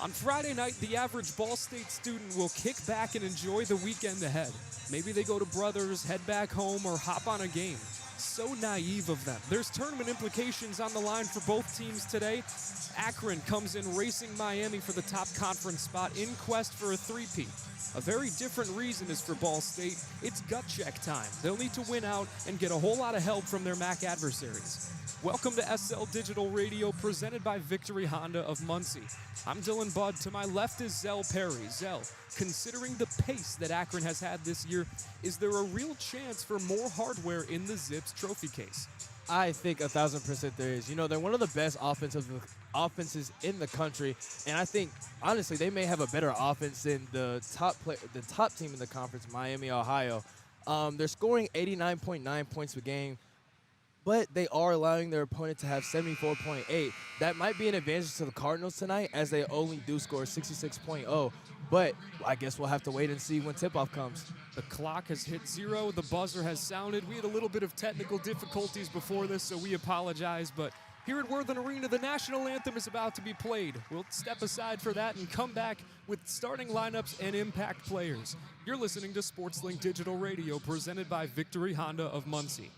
On Friday night, the average Ball State student will kick back and enjoy the weekend ahead. Maybe they go to Brothers, head back home, or hop on a game. So naive of them. There's tournament implications on the line for both teams today. Akron comes in racing Miami for the top conference spot in quest for a three-peat. A very different reason is for Ball State. It's gut check time. They'll need to win out and get a whole lot of help from their MAC adversaries. Welcome to SL Digital Radio, presented by Victory Honda of Muncie. I'm Dylan Budd. To my left is Zell Perry. Zell, considering the pace that Akron has had this year, is there a real chance for more hardware in the Zips trophy case? I think 1,000% there is. You know, they're one of the best offenses in the country, and I think, honestly, they may have a better offense than the top team in the conference, Miami, Ohio. They're scoring 89.9 points a game, but they are allowing their opponent to have 74.8. That might be an advantage to the Cardinals tonight, as they only do score 66.0. But I guess we'll have to wait and see when tip-off comes. The clock has hit 0. The buzzer has sounded. We had a little bit of technical difficulties before this, so we apologize. But here at Worthen Arena, the national anthem is about to be played. We'll step aside for that and come back with starting lineups and impact players. You're listening to SportsLink Digital Radio, presented by Victory Honda of Muncie.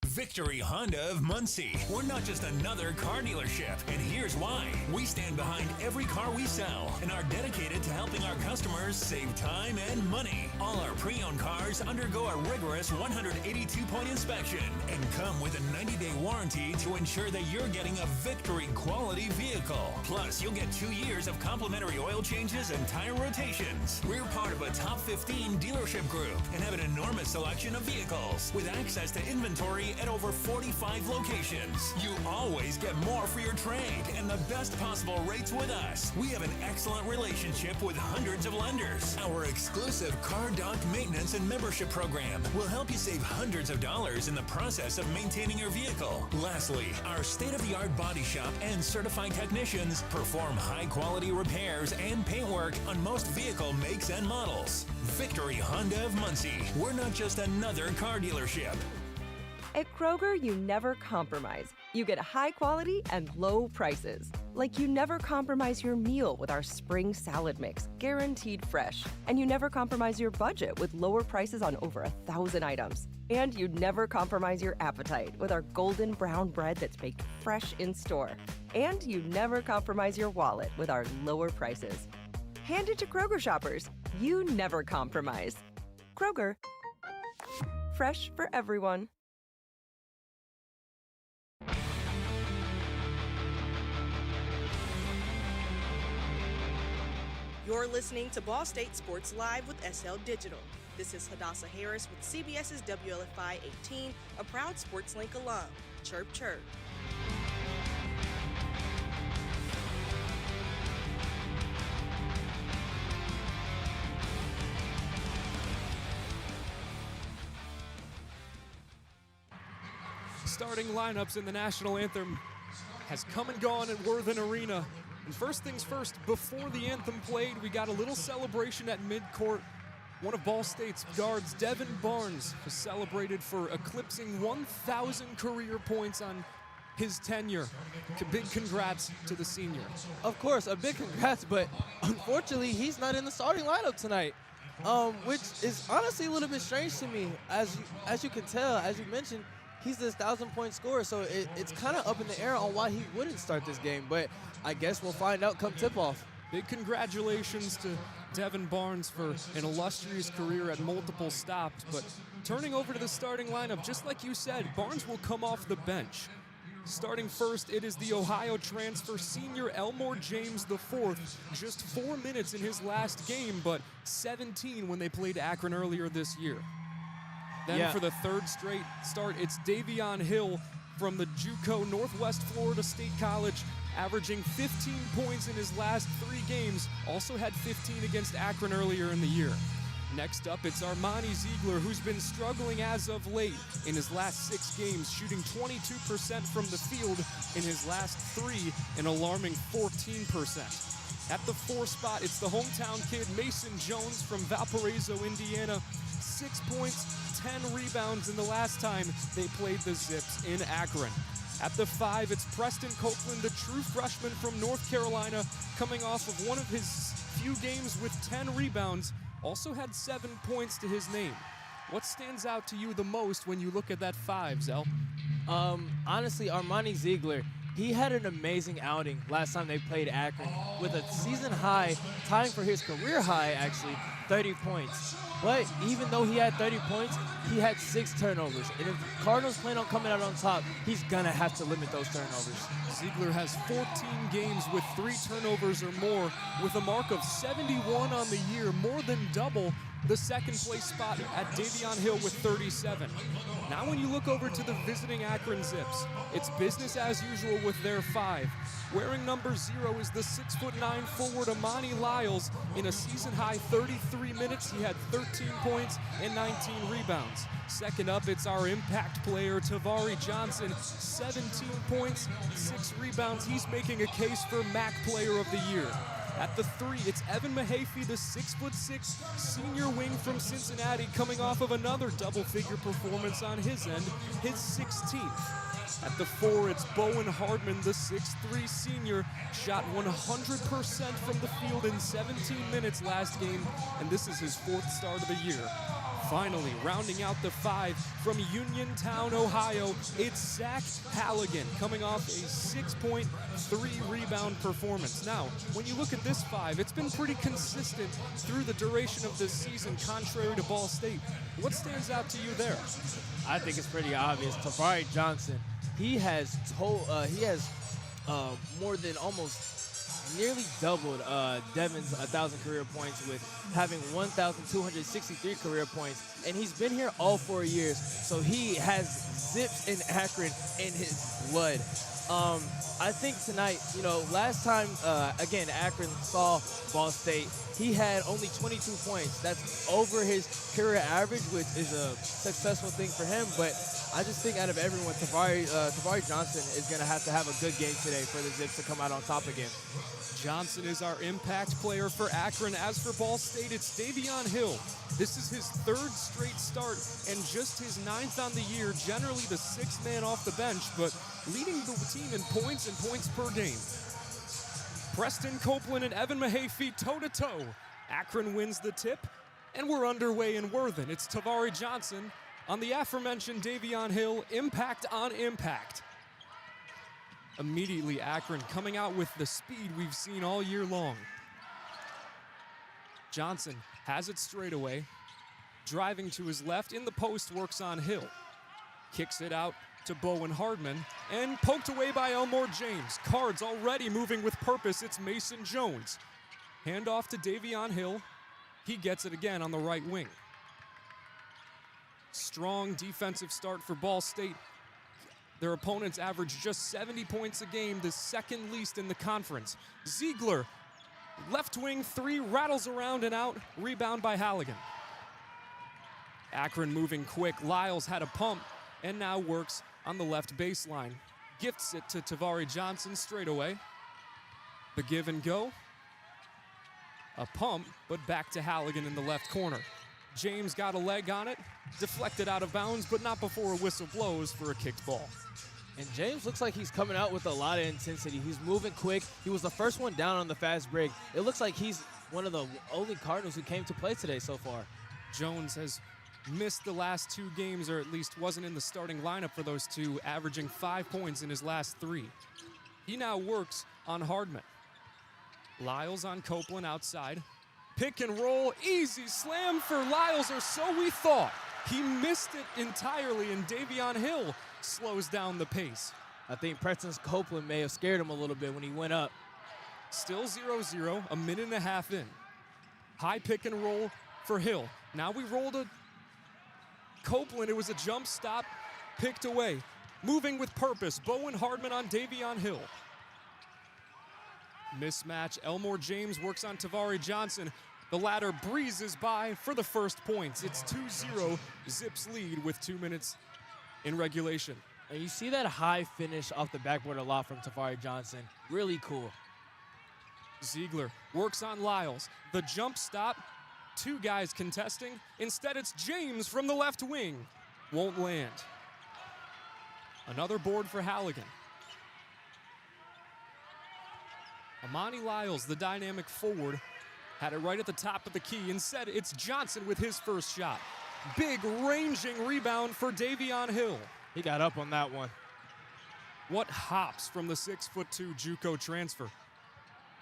Victory Honda of Muncie. We're not just another car dealership, and here's why. We stand behind every car we sell and are dedicated to helping our customers save time and money. All our pre-owned cars undergo a rigorous 182-point inspection and come with a 90-day warranty to ensure that you're getting a Victory quality vehicle. Plus, you'll get 2 years of complimentary oil changes and tire rotations. We're part of a top 15 dealership group and have an enormous selection of vehicles with access to inventory at over 45 locations. You always get more for your trade and the best possible rates with us. We have an excellent relationship with hundreds of lenders. Our exclusive Car Doc maintenance and membership program will help you save hundreds of dollars in the process of maintaining your vehicle. Lastly, our state-of-the-art body shop and certified technicians perform high-quality repairs and paint work on most vehicle makes and models. Victory Honda of Muncie. We're not just another car dealership. At Kroger, you never compromise. You get high quality and low prices. Like you never compromise your meal with our spring salad mix, guaranteed fresh. And you never compromise your budget with lower prices on over 1,000 items. And you never compromise your appetite with our golden brown bread that's baked fresh in store. And you never compromise your wallet with our lower prices. Hand it to Kroger shoppers. You never compromise. Kroger. Fresh for everyone. You're listening to Ball State Sports Live with SL Digital. This is Hadassah Harris with CBS's WLFI 18, a proud SportsLink alum. Chirp, chirp. Starting lineups in the national anthem has come and gone at Worthen Arena. And first things first, before the anthem played, we got a little celebration at midcourt. One of Ball State's guards, Devin Barnes, was celebrated for eclipsing 1,000 career points on his tenure. Big congrats to the senior. Of course, a big congrats, but unfortunately, he's not in the starting lineup tonight, which is honestly a little bit strange to me. As you can tell, as you mentioned, he's this 1,000-point scorer, so it's kind of up in the air on why he wouldn't start this game, but I guess we'll find out come tip-off. Big congratulations to Devin Barnes for an illustrious career at multiple stops, but turning over to the starting lineup, just like you said, Barnes will come off the bench. Starting first, it is the Ohio transfer senior Elmore James IV, just 4 minutes in his last game, but 17 when they played Akron earlier this year. Then for the third straight start, it's Davion Hill from the JUCO Northwest Florida State College, averaging 15 points in his last 3 games. Also had 15 against Akron earlier in the year. Next up, it's Armani Ziegler, who's been struggling as of late in his last 6 games, shooting 22% from the field in his last 3, an alarming 14%. At the 4 spot, it's the hometown kid Mason Jones from Valparaiso, Indiana. 6 points, 10 rebounds in the last time they played the Zips in Akron. At the 5, it's Preston Copeland, the true freshman from North Carolina, coming off of one of his few games with 10 rebounds, also had 7 points to his name. What stands out to you the most when you look at that 5, Zell? Honestly, Armani Ziegler, he had an amazing outing last time they played Akron with a season high, tying for his career high, actually, 30 points. But even though he had 30 points, he had 6 turnovers. And if the Cardinals plan on coming out on top, he's going to have to limit those turnovers. Ziegler has 14 games with 3 turnovers or more, with a mark of 71 on the year, more than double the second place spot at Davion Hill with 37. Now when you look over to the visiting Akron Zips, it's business as usual with their 5. Wearing number 0 is the 6'9" forward Amani Lyles. In a season-high 33 minutes, he had 13 points and 19 rebounds. Second up, it's our impact player, Tavari Johnson, 17 points, 6 rebounds. He's making a case for MAC Player of the Year. At the 3, it's Evan Mahaffey, the 6'6" senior wing from Cincinnati, coming off of another double-figure performance on his end, his 16th. At the 4, it's Bowen Hardman, the 6'3" senior, shot 100% from the field in 17 minutes last game, and this is his 4th start of the year. Finally, rounding out the 5 from Uniontown, Ohio, it's Zach Halligan, coming off a 6.3 rebound performance. Now, when you look at this 5, it's been pretty consistent through the duration of this season, contrary to Ball State. What stands out to you there? I think it's pretty obvious. Tavari Johnson, he has more than almost nearly doubled Devin's 1,000 career points with having 1,263 career points, and he's been here all 4 years, so he has Zips in Akron in his blood. I think tonight, last time, again, Akron saw Ball State, he had only 22 points. That's over his career average, which is a successful thing for him, but I just think out of everyone, Tavari Johnson is going to have a good game today for the Zips to come out on top again. Johnson is our impact player for Akron. As for Ball State, it's Davion Hill. This is his 3rd straight start and just his 9th on the year, generally the 6th man off the bench, but leading the team in points and points per game. Preston Copeland and Evan Mahaffey toe-to-toe. Akron wins the tip, and we're underway in Worthen. It's Tavari Johnson on the aforementioned Davion Hill, impact on impact. Immediately, Akron coming out with the speed we've seen all year long. Johnson has it straight away. Driving to his left, in the post, works on Hill. Kicks it out to Bowen Hardman, and poked away by Elmore James. Cards already moving with purpose, it's Mason Jones. Handoff to Davion Hill. He gets it again on the right wing. Strong defensive start for Ball State. Their opponents average just 70 points a game, the 2nd least in the conference. Ziegler, left wing 3, rattles around and out. Rebound by Halligan. Akron moving quick. Lyles had a pump and now works on the left baseline. Gifts it to Tavari Johnson straight away. The give and go. A pump, but back to Halligan in the left corner. James got a leg on it, deflected out of bounds, but not before a whistle blows for a kicked ball. And James looks like he's coming out with a lot of intensity. He's moving quick. He was the first one down on the fast break. It looks like he's one of the only Cardinals who came to play today so far. Jones has missed the last 2 games, or at least wasn't in the starting lineup for those 2, averaging 5 points in his last 3. He now works on Hardman. Lyles on Copeland outside. Pick and roll, easy slam for Lyles, or so we thought. He missed it entirely, and Davion Hill slows down the pace. I think Preston Copeland may have scared him a little bit when he went up. Still 0-0, a minute and a half in. High pick and roll for Hill. Now we rolled a Copeland. It was a jump stop, picked away. Moving with purpose, Bowen Hardman on Davion Hill. Mismatch, Elmore James works on Tavari Johnson. The latter breezes by for the first points. It's 2-0, Zips lead with 2 minutes in regulation. And you see that high finish off the backboard a lot from Tavari Johnson. Really cool. Ziegler works on Lyles. The jump stop, 2 guys contesting. Instead, it's James from the left wing. Won't land. Another board for Halligan. Amani Lyles, the dynamic forward, had it right at the top of the key. Instead, it's Johnson with his first shot. Big ranging rebound for Davion Hill. He got up on that one. What hops from the 6'2" JUCO transfer.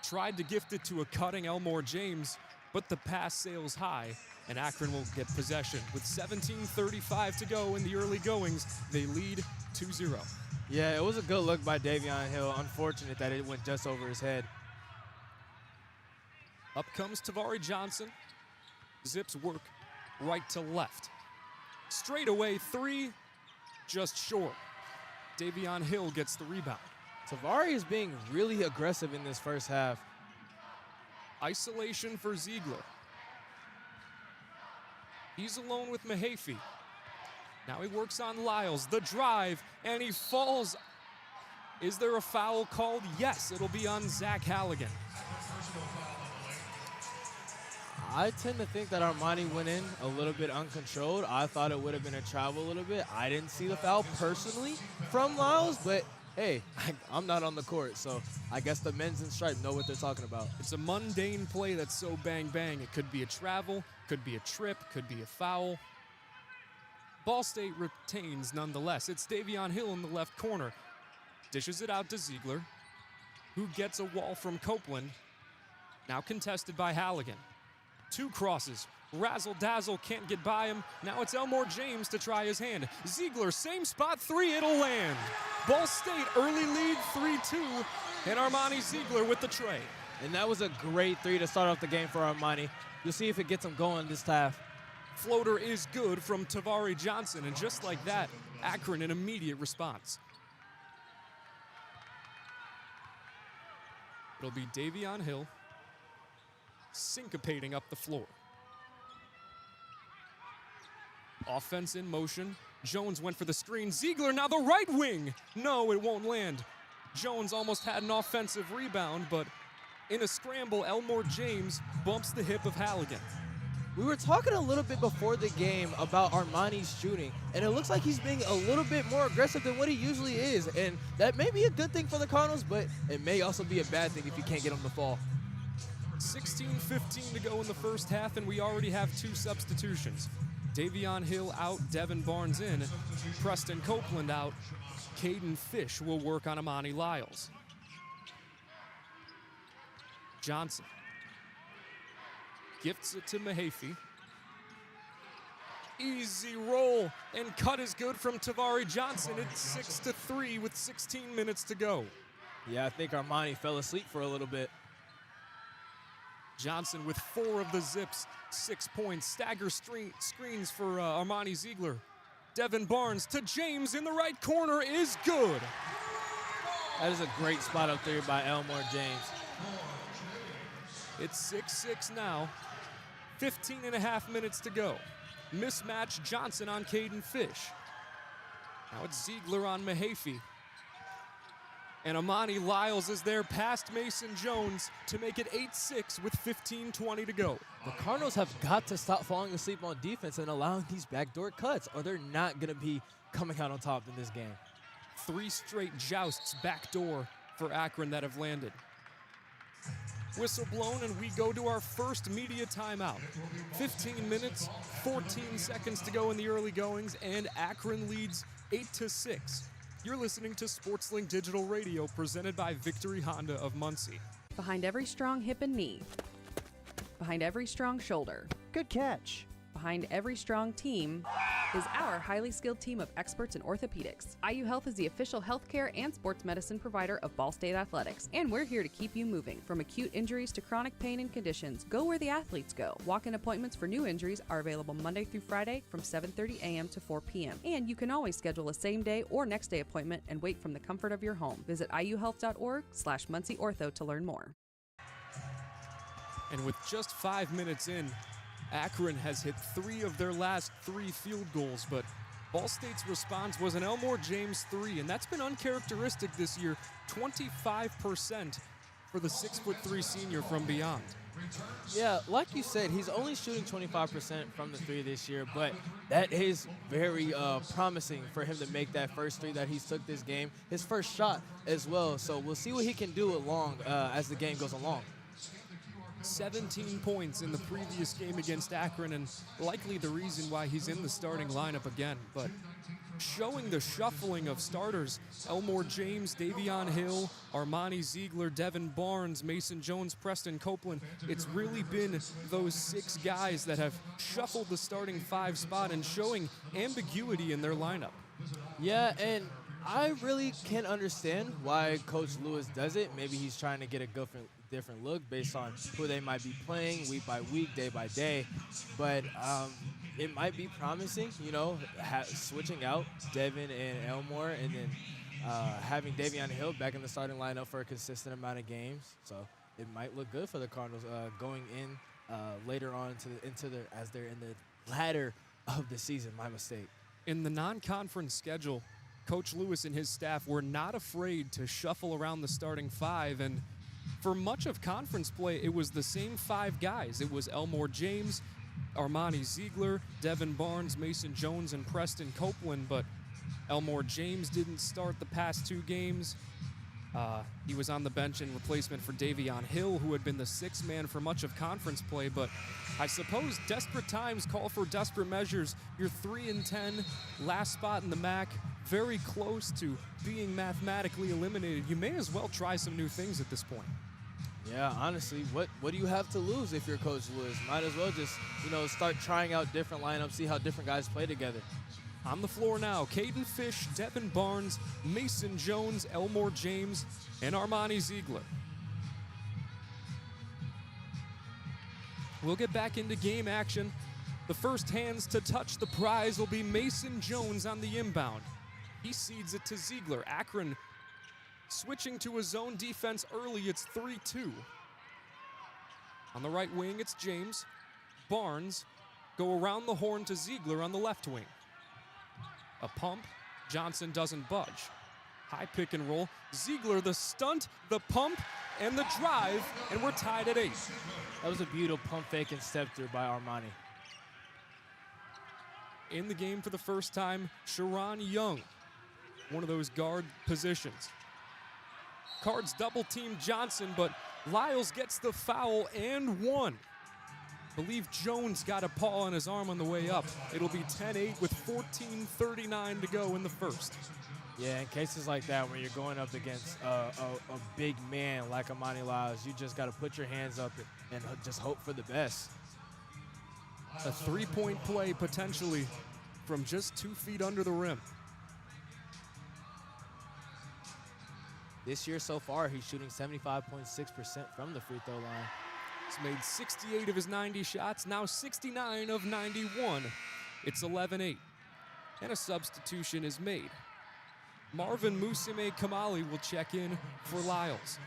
Tried to gift it to a cutting Elmore James, but the pass sails high, and Akron will get possession. With 17:35 to go in the early goings, they lead 2-0. Yeah, it was a good look by Davion Hill. Unfortunate that it went just over his head. Up comes Tavari Johnson. Zips work right to left. Straight away, three, just short. Davion Hill gets the rebound. Tavari is being really aggressive in this first half. Isolation for Ziegler. He's alone with Mahaffey. Now he works on Lyles, the drive, and he falls. Is there a foul called? Yes, it'll be on Zach Halligan. I tend to think that Armani went in a little bit uncontrolled. I thought it would have been a travel a little bit. I didn't see the foul personally from Lyles, but hey, I'm not on the court, so I guess the men's in stripe know what they're talking about. It's a mundane play that's so bang bang. It could be a travel, could be a trip, could be a foul. Ball State retains nonetheless. It's Davion Hill in the left corner. Dishes it out to Ziegler, who gets a wall from Copeland. Now contested by Halligan. Two crosses. Razzle dazzle, can't get by him. Now it's Elmore James to try his hand. Ziegler, same spot, three, it'll land. Ball State early lead 3-2, and Armani Ziegler with the tray. And that was a great three to start off the game for Armani. You'll see if it gets him going this half. Floater is good from Tavari Johnson, and just like that, Akron an immediate response. It'll be Davion Hill syncopating up the floor. Offense in motion. Jones went for the screen. Ziegler now the right wing. No, it won't land. Jones almost had an offensive rebound, but in a scramble, Elmore James bumps the hip of Halligan. We were talking a little bit before the game about Armani's shooting, and it looks like he's being a little bit more aggressive than what he usually is, and that may be a good thing for the Cardinals, but it may also be a bad thing if you can't get him to fall. 16:15 to go in the first half, and we already have two substitutions. Davion Hill out, Devin Barnes in. Preston Copeland out. Caden Fish will work on Amani Lyles. Johnson gifts it to Mahaffey. Easy roll, and cut is good from Tavari Johnson. It's 6-3 with 16 minutes to go. Yeah, I think Armani fell asleep for a little bit. Johnson with 4 of the Zips, 6 points. Stagger screens for Armani Ziegler. Devin Barnes to James in the right corner is good. That is a great spot up there by Elmore James. It's 6-6 now. 15 and a half minutes to go. Mismatch Johnson on Caden Fish. Now it's Ziegler on Mahaffey. And Amani Lyles is there past Mason Jones to make it 8-6 with 15:20 to go. The Cardinals have got to stop falling asleep on defense and allowing these backdoor cuts, or they're not going to be coming out on top in this game. 3 straight jousts backdoor for Akron that have landed. Whistle blown, and we go to our first media timeout. 15 minutes, 14 seconds to go in the early goings, and Akron leads 8-6. You're listening to SportsLink Digital Radio, presented by Victory Honda of Muncie. Behind every strong hip and knee. Behind every strong shoulder. Good catch. Behind every strong team is our highly skilled team of experts in orthopedics. IU Health is the official healthcare and sports medicine provider of Ball State Athletics, and we're here to keep you moving. From acute injuries to chronic pain and conditions, go where the athletes go. Walk-in appointments for new injuries are available Monday through Friday from 7:30 a.m. to 4 p.m. And you can always schedule a same-day or next-day appointment and wait from the comfort of your home. Visit iuhealth.org/MuncieOrtho to learn more. And with just 5 minutes in, Akron has hit 3 of their last 3 field goals, but Ball State's response was an Elmore James 3, and that's been uncharacteristic this year. 25% for the 6'3" senior from beyond. Yeah, like you said, he's only shooting 25% from the three this year, but that is very promising for him to make that first three that he took this game, his first shot as well. So we'll see what he can do as the game goes along. 17 points in the previous game against Akron, and likely the reason why he's in the starting lineup again. But showing the shuffling of starters, Elmore James, Davion Hill, Armani Ziegler, Devin Barnes, Mason Jones, Preston Copeland. It's really been those 6 guys that have shuffled the starting 5 spot and showing ambiguity in their lineup. Yeah, and I really can't understand why Coach Lewis does it. Maybe he's trying to get a different look based on who they might be playing week by week, day by day. But it might be promising, switching out Devin and Elmore and then having Davion Hill back in the starting lineup for a consistent amount of games. So it might look good for the Cardinals going in later on as they're in the latter of the season. My mistake. In the non-conference schedule, Coach Lewis and his staff were not afraid to shuffle around the starting 5, and for much of conference play, it was the same 5 guys. It was Elmore James, Armani Ziegler, Devin Barnes, Mason Jones, and Preston Copeland, but Elmore James didn't start the past 2 games. He was on the bench in replacement for Davion Hill, who had been the 6th man for much of conference play, but I suppose desperate times call for desperate measures. You're 3-10, last spot in the MAC, very close to being mathematically eliminated. You may as well try some new things at this point. Yeah, honestly, what do you have to lose if you're Coach Lewis? Might as well just, start trying out different lineups, see how different guys play together. On the floor now, Caden Fish, Devin Barnes, Mason Jones, Elmore James, and Armani Ziegler. We'll get back into game action. The first hands to touch the prize will be Mason Jones on the inbound. He cedes it to Ziegler. Akron switching to a zone defense early, it's 3-2. On the right wing, it's James. Barnes go around the horn to Ziegler on the left wing. A pump, Johnson doesn't budge. High pick and roll, Ziegler the stunt, the pump, and the drive, and we're tied at 8. That was a beautiful pump fake and step through by Armani. In the game for the first time, Sharon Young, one of those guard positions. Cards double team Johnson, but Lyles gets the foul and 1. Believe Jones got a paw on his arm on the way up. It'll be 10-8 with 14:39 to go in the first. Yeah, in cases like that, when you're going up against a big man like Amani Lyles, you just got to put your hands up and just hope for the best. A 3-point play potentially from just 2 feet under the rim. This year so far, he's shooting 75.6% from the free throw line. He's made 68 of his 90 shots, now 69 of 91. It's 11-8. And a substitution is made. Marvin Musime Kamali will check in for Lyles.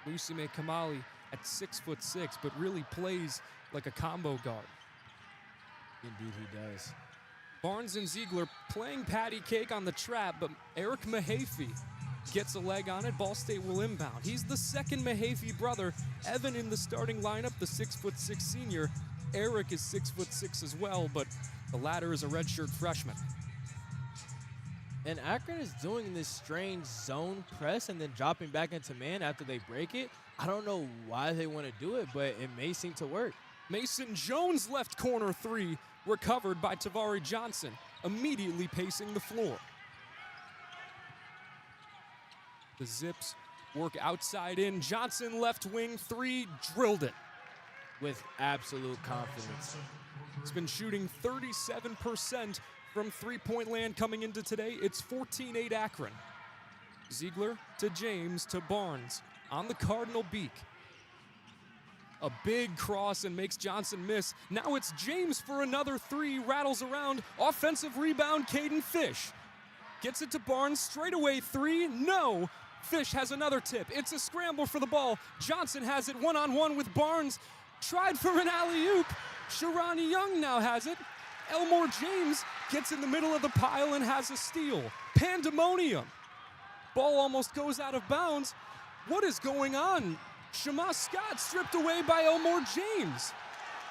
Musime Kamali at 6'6", but really plays like a combo guard. Indeed he does. Barnes and Ziegler playing patty cake on the trap, but Eric Mahaffey gets a leg on it. Ball State will inbound. He's the second Mahaffey brother. Evan in the starting lineup, the 6'6" senior. Eric is 6'6" as well, but the latter is a redshirt freshman. And Akron is doing this strange zone press and then dropping back into man after they break it. I don't know why they want to do it, but it may seem to work. Mason Jones left corner 3, recovered by Tavari Johnson, immediately pacing the floor. The Zips work outside in. Johnson left wing 3, drilled it. With absolute confidence. He's been shooting 37% from three-point land coming into today. It's 14-8 Akron. Ziegler to James to Barnes on the Cardinal beak. A big cross and makes Johnson miss. Now it's James for another 3, rattles around. Offensive rebound, Caden Fish. Gets it to Barnes, straightaway 3, no. Fish has another tip. It's a scramble for the ball. Johnson has it one-on-one with Barnes. Tried for an alley-oop. Sharani Young now has it. Elmore James gets in the middle of the pile and has a steal. Pandemonium. Ball almost goes out of bounds. What is going on? Shema Scott stripped away by Elmore James.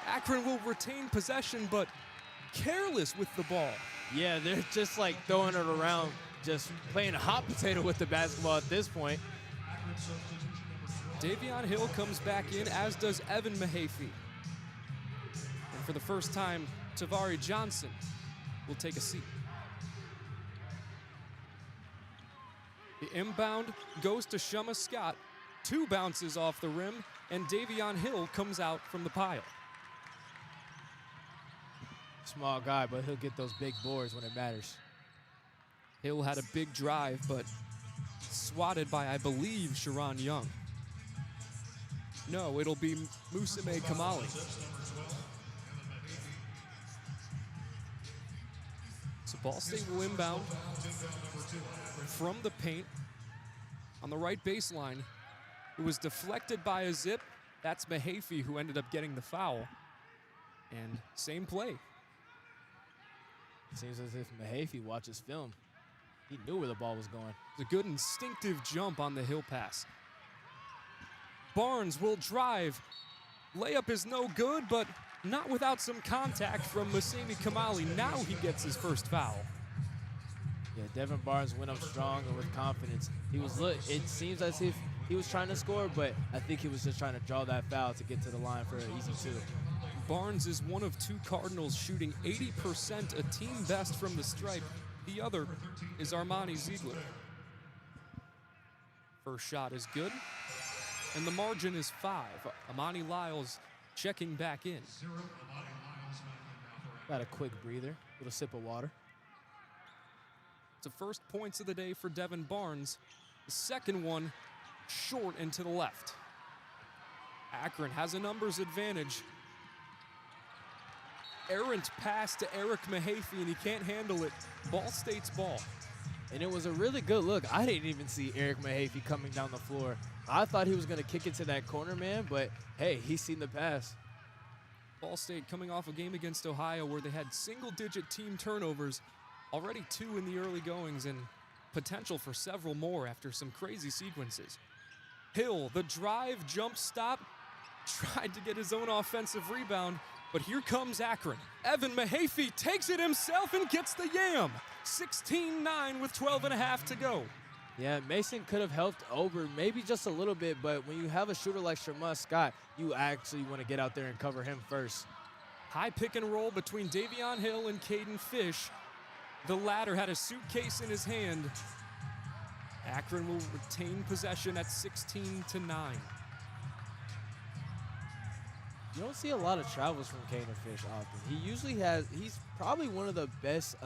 Akron will retain possession, but careless with the ball. Yeah, they're just like throwing it around, just playing hot potato with the basketball at this point. Davion Hill comes back in, as does Evan Mahaffey. And for the first time, Tavari Johnson will take a seat. The inbound goes to Shema Scott. 2 bounces off the rim, and Davion Hill comes out from the pile. Small guy, but he'll get those big boards when it matters. Hill had a big drive, but swatted by, I believe, Sharon Young. No, it'll be Musime Kamali. So Ball State will inbound from the paint on the right baseline. It was deflected by a Zip. That's Mahaffey who ended up getting the foul. And same play. It seems as if Mahaffey watches film. He knew where the ball was going. It's a good instinctive jump on the Hill pass. Barnes will drive. Layup is no good, but not without some contact from Musime Kamali. Now he gets his first foul. Yeah, Devin Barnes went up strong and with confidence. It seems as if he was trying to score, but I think he was just trying to draw that foul to get to the line for an easy 2. Barnes is one of 2 Cardinals shooting 80%, a team best from the stripe. The other is Armani Ziegler. First shot is good, and the margin is 5. Amani Lyles checking back in. Got a quick breather, little sip of water. It's the first points of the day for Devin Barnes. The second one short and to the left. Akron has a numbers advantage. Errant pass to Eric Mahaffey, and he can't handle it. Ball State's ball. And it was a really good look. I didn't even see Eric Mahaffey coming down the floor. I thought he was going to kick it to that corner man, but hey, he's seen the pass. Ball State coming off a game against Ohio where they had single-digit team turnovers, already 2 in the early goings, and potential for several more after some crazy sequences. Hill, the drive, jump stop, tried to get his own offensive rebound, but here comes Akron. Evan Mahaffey takes it himself and gets the yam. 16-9 with 12.5 to go. Yeah, Mason could have helped over maybe just a little bit, but when you have a shooter like Shema Scott, you actually want to get out there and cover him first. High pick and roll between Davion Hill and Caden Fish. The latter had a suitcase in his hand. Akron will retain possession at 16-9. You don't see a lot of travels from Caden Fish often. He's probably one of the best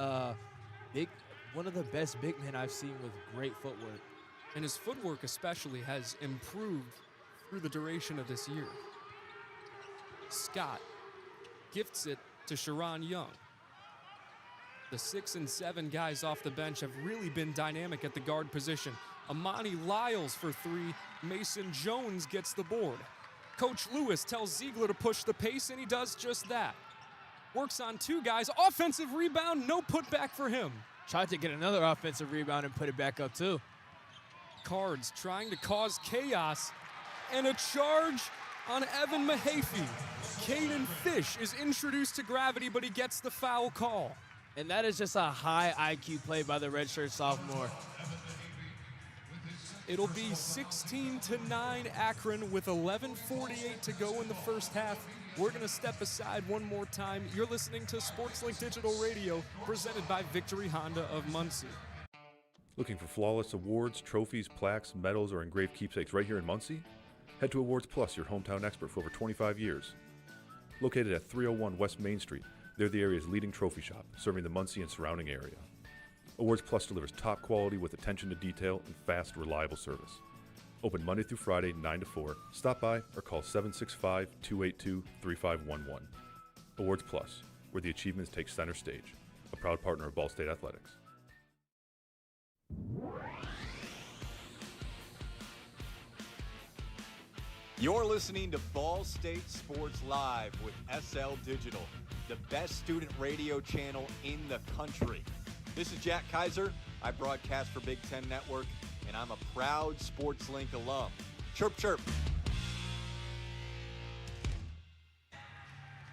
big men I've seen with great footwork. And his footwork especially has improved through the duration of this year. Scott gifts it to Sharon Young. The 6 and 7 guys off the bench have really been dynamic at the guard position. Amani Lyles for 3. Mason Jones gets the board. Coach Lewis tells Ziegler to push the pace, and he does just that. Works on 2 guys. Offensive rebound, no putback for him. Tried to get another offensive rebound and put it back up too. Cards trying to cause chaos, and a charge on Evan Mahaffey. Caden Fish is introduced to gravity, but he gets the foul call. And that is just a high IQ play by the redshirt sophomore. It'll be 16-9 Akron with 11:48 to go in the first half. We're going to step aside one more time. You're listening to SportsLink Digital Radio, presented by Victory Honda of Muncie. Looking for flawless awards, trophies, plaques, medals, or engraved keepsakes right here in Muncie? Head to Awards Plus, your hometown expert for over 25 years. Located at 301 West Main Street, they're the area's leading trophy shop, serving the Muncie and surrounding area. Awards Plus delivers top quality with attention to detail and fast, reliable service. Open Monday through Friday, 9 to 4. Stop by or call 765-282-3511. Awards Plus, where the achievements take center stage. A proud partner of Ball State Athletics. You're listening to Ball State Sports Live with SL Digital, the best student radio channel in the country. This is Jack Kaiser. I broadcast for Big Ten Network, and I'm a proud SportsLink alum. Chirp, chirp.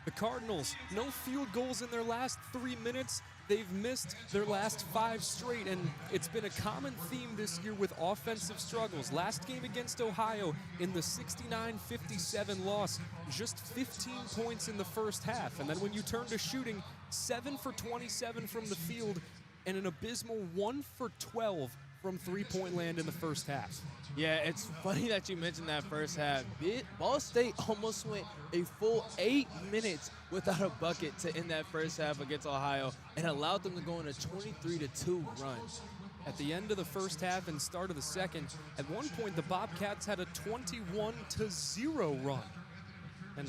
The Cardinals, no field goals in their last 3 minutes. They've missed their last 5 straight, and it's been a common theme this year with offensive struggles. Last game against Ohio in the 69-57 loss, just 15 points in the first half. And then when you turn to shooting, 7 for 27 from the field and an abysmal 1 for 12 from three-point land in the first half. Yeah, it's funny that you mentioned that first half. Ball State almost went a full 8 minutes without a bucket to end that first half against Ohio and allowed them to go on a 23-2 run. At the end of the first half and start of the second, at one point the Bobcats had a 21-0 run. And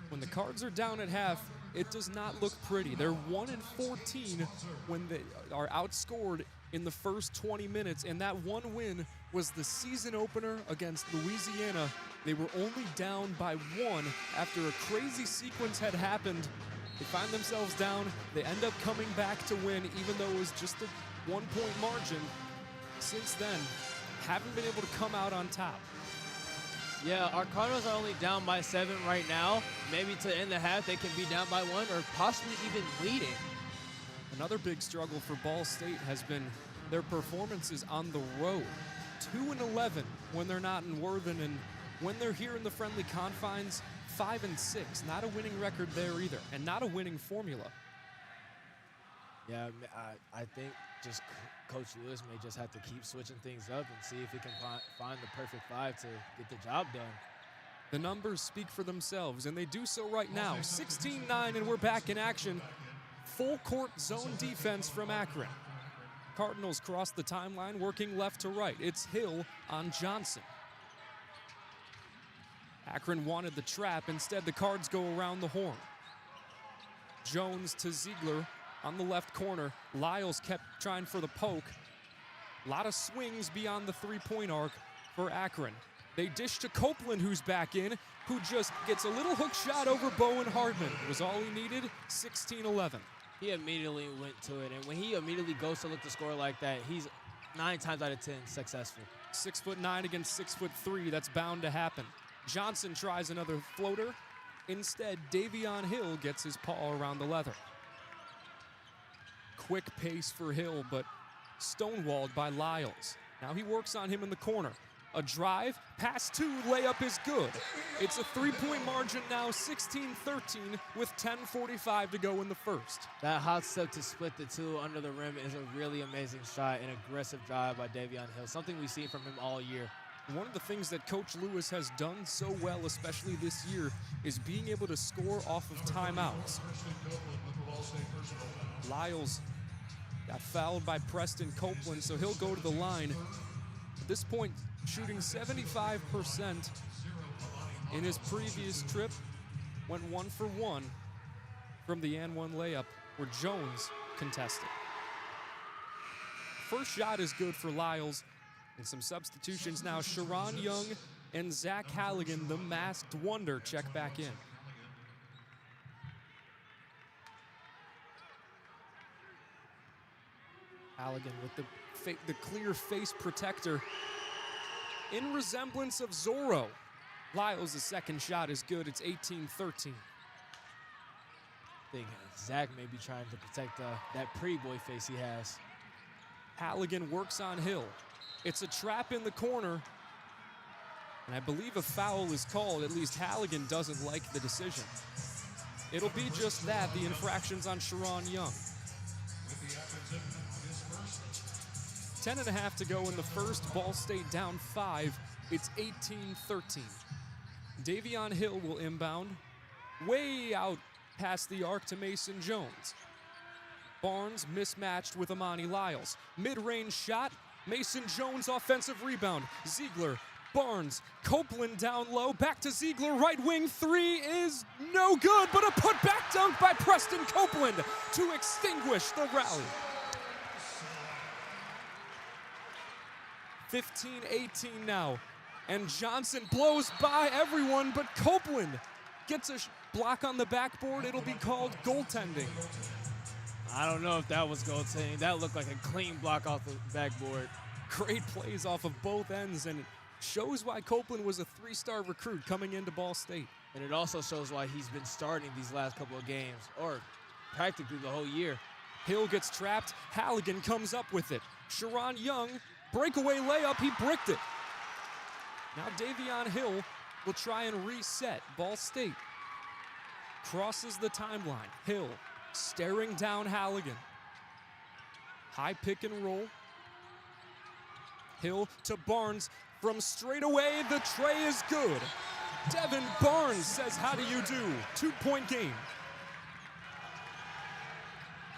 when the Cards are down at half, it does not look pretty. They're 1-14 when they are outscored in the first 20 minutes, and that one win was the season opener against Louisiana. They were only down by 1 after a crazy sequence had happened. They find themselves down. They end up coming back to win, even though it was just a 1-point margin. Since then, haven't been able to come out on top. Yeah, our Cardinals are only down by 7 right now. Maybe to end the half, they can be down by 1 or possibly even leading. Another big struggle for Ball State has been their performances on the road. 2-11 when they're not in Worthen, and when they're here in the friendly confines, 5-6. Not a winning record there either, and not a winning formula. Yeah, I think just Coach Lewis may just have to keep switching things up and see if he can find the perfect 5 to get the job done. The numbers speak for themselves, and they do so right now. 16-9, and we're back in action. Full court zone defense from Akron. Cardinals cross the timeline, working left to right. It's Hill on Johnson. Akron wanted the trap. Instead, the Cards go around the horn. Jones to Ziegler on the left corner. Lyles kept trying for the poke. A lot of swings beyond the three-point arc for Akron. They dish to Copeland, who's back in, who just gets a little hook shot over Bowen Hardman. It was all he needed, 16-11. He immediately went to it, and when he immediately goes to look to score like that, he's 9 times out of 10 successful. 6'9" against 6'3", that's bound to happen. Johnson tries another floater. Instead, Davion Hill gets his paw around the leather. Quick pace for Hill, but stonewalled by Lyles. Now he works on him in the corner. A drive, pass 2, layup is good. It's a 3-point margin now, 16-13, with 10:45 to go in the first. That hot step to split the 2 under the rim is a really amazing shot, an aggressive drive by Davion Hill, something we've seen from him all year. One of the things that Coach Lewis has done so well, especially this year, is being able to score off of timeouts. Lyles got fouled by Preston Copeland, so he'll go to the line. At this point, shooting 75%. In his previous trip, went 1 for 1 from the and 1 layup where Jones contested. First shot is good for Lyles, and some substitutions now. Sharon Young and Zach Halligan, the masked wonder, check back in. Halligan with the clear face protector in resemblance of Zorro. Lyles' second shot is good. It's 18-13. I think Zach may be trying to protect that pretty boy face he has. Halligan works on Hill. It's a trap in the corner, and I believe a foul is called. At least Halligan doesn't like the decision. It'll be just that, the infractions on Sharon Young. 10.5 to go in the first. Ball State down 5. It's 18-13. Davion Hill will inbound. Way out past the arc to Mason Jones. Barnes mismatched with Amani Lyles. Mid-range shot. Mason Jones offensive rebound. Ziegler, Barnes, Copeland down low. Back to Ziegler. Right wing 3 is no good, but a put-back dunk by Preston Copeland to extinguish the rally. 15-18 now, and Johnson blows by everyone, but Copeland gets a block on the backboard. It'll be called goaltending. I don't know if that was goaltending. That looked like a clean block off the backboard. Great plays off of both ends, and it shows why Copeland was a 3-star recruit coming into Ball State. And it also shows why he's been starting these last couple of games, or practically the whole year. Hill gets trapped. Halligan comes up with it. Sharon Young, breakaway layup. He bricked it. Now Davion Hill will try and reset. Ball State crosses the timeline. Hill staring down Halligan. High pick and roll. Hill to Barnes from straight away. The tray is good. Devin Barnes says, how do you do? 2-point game.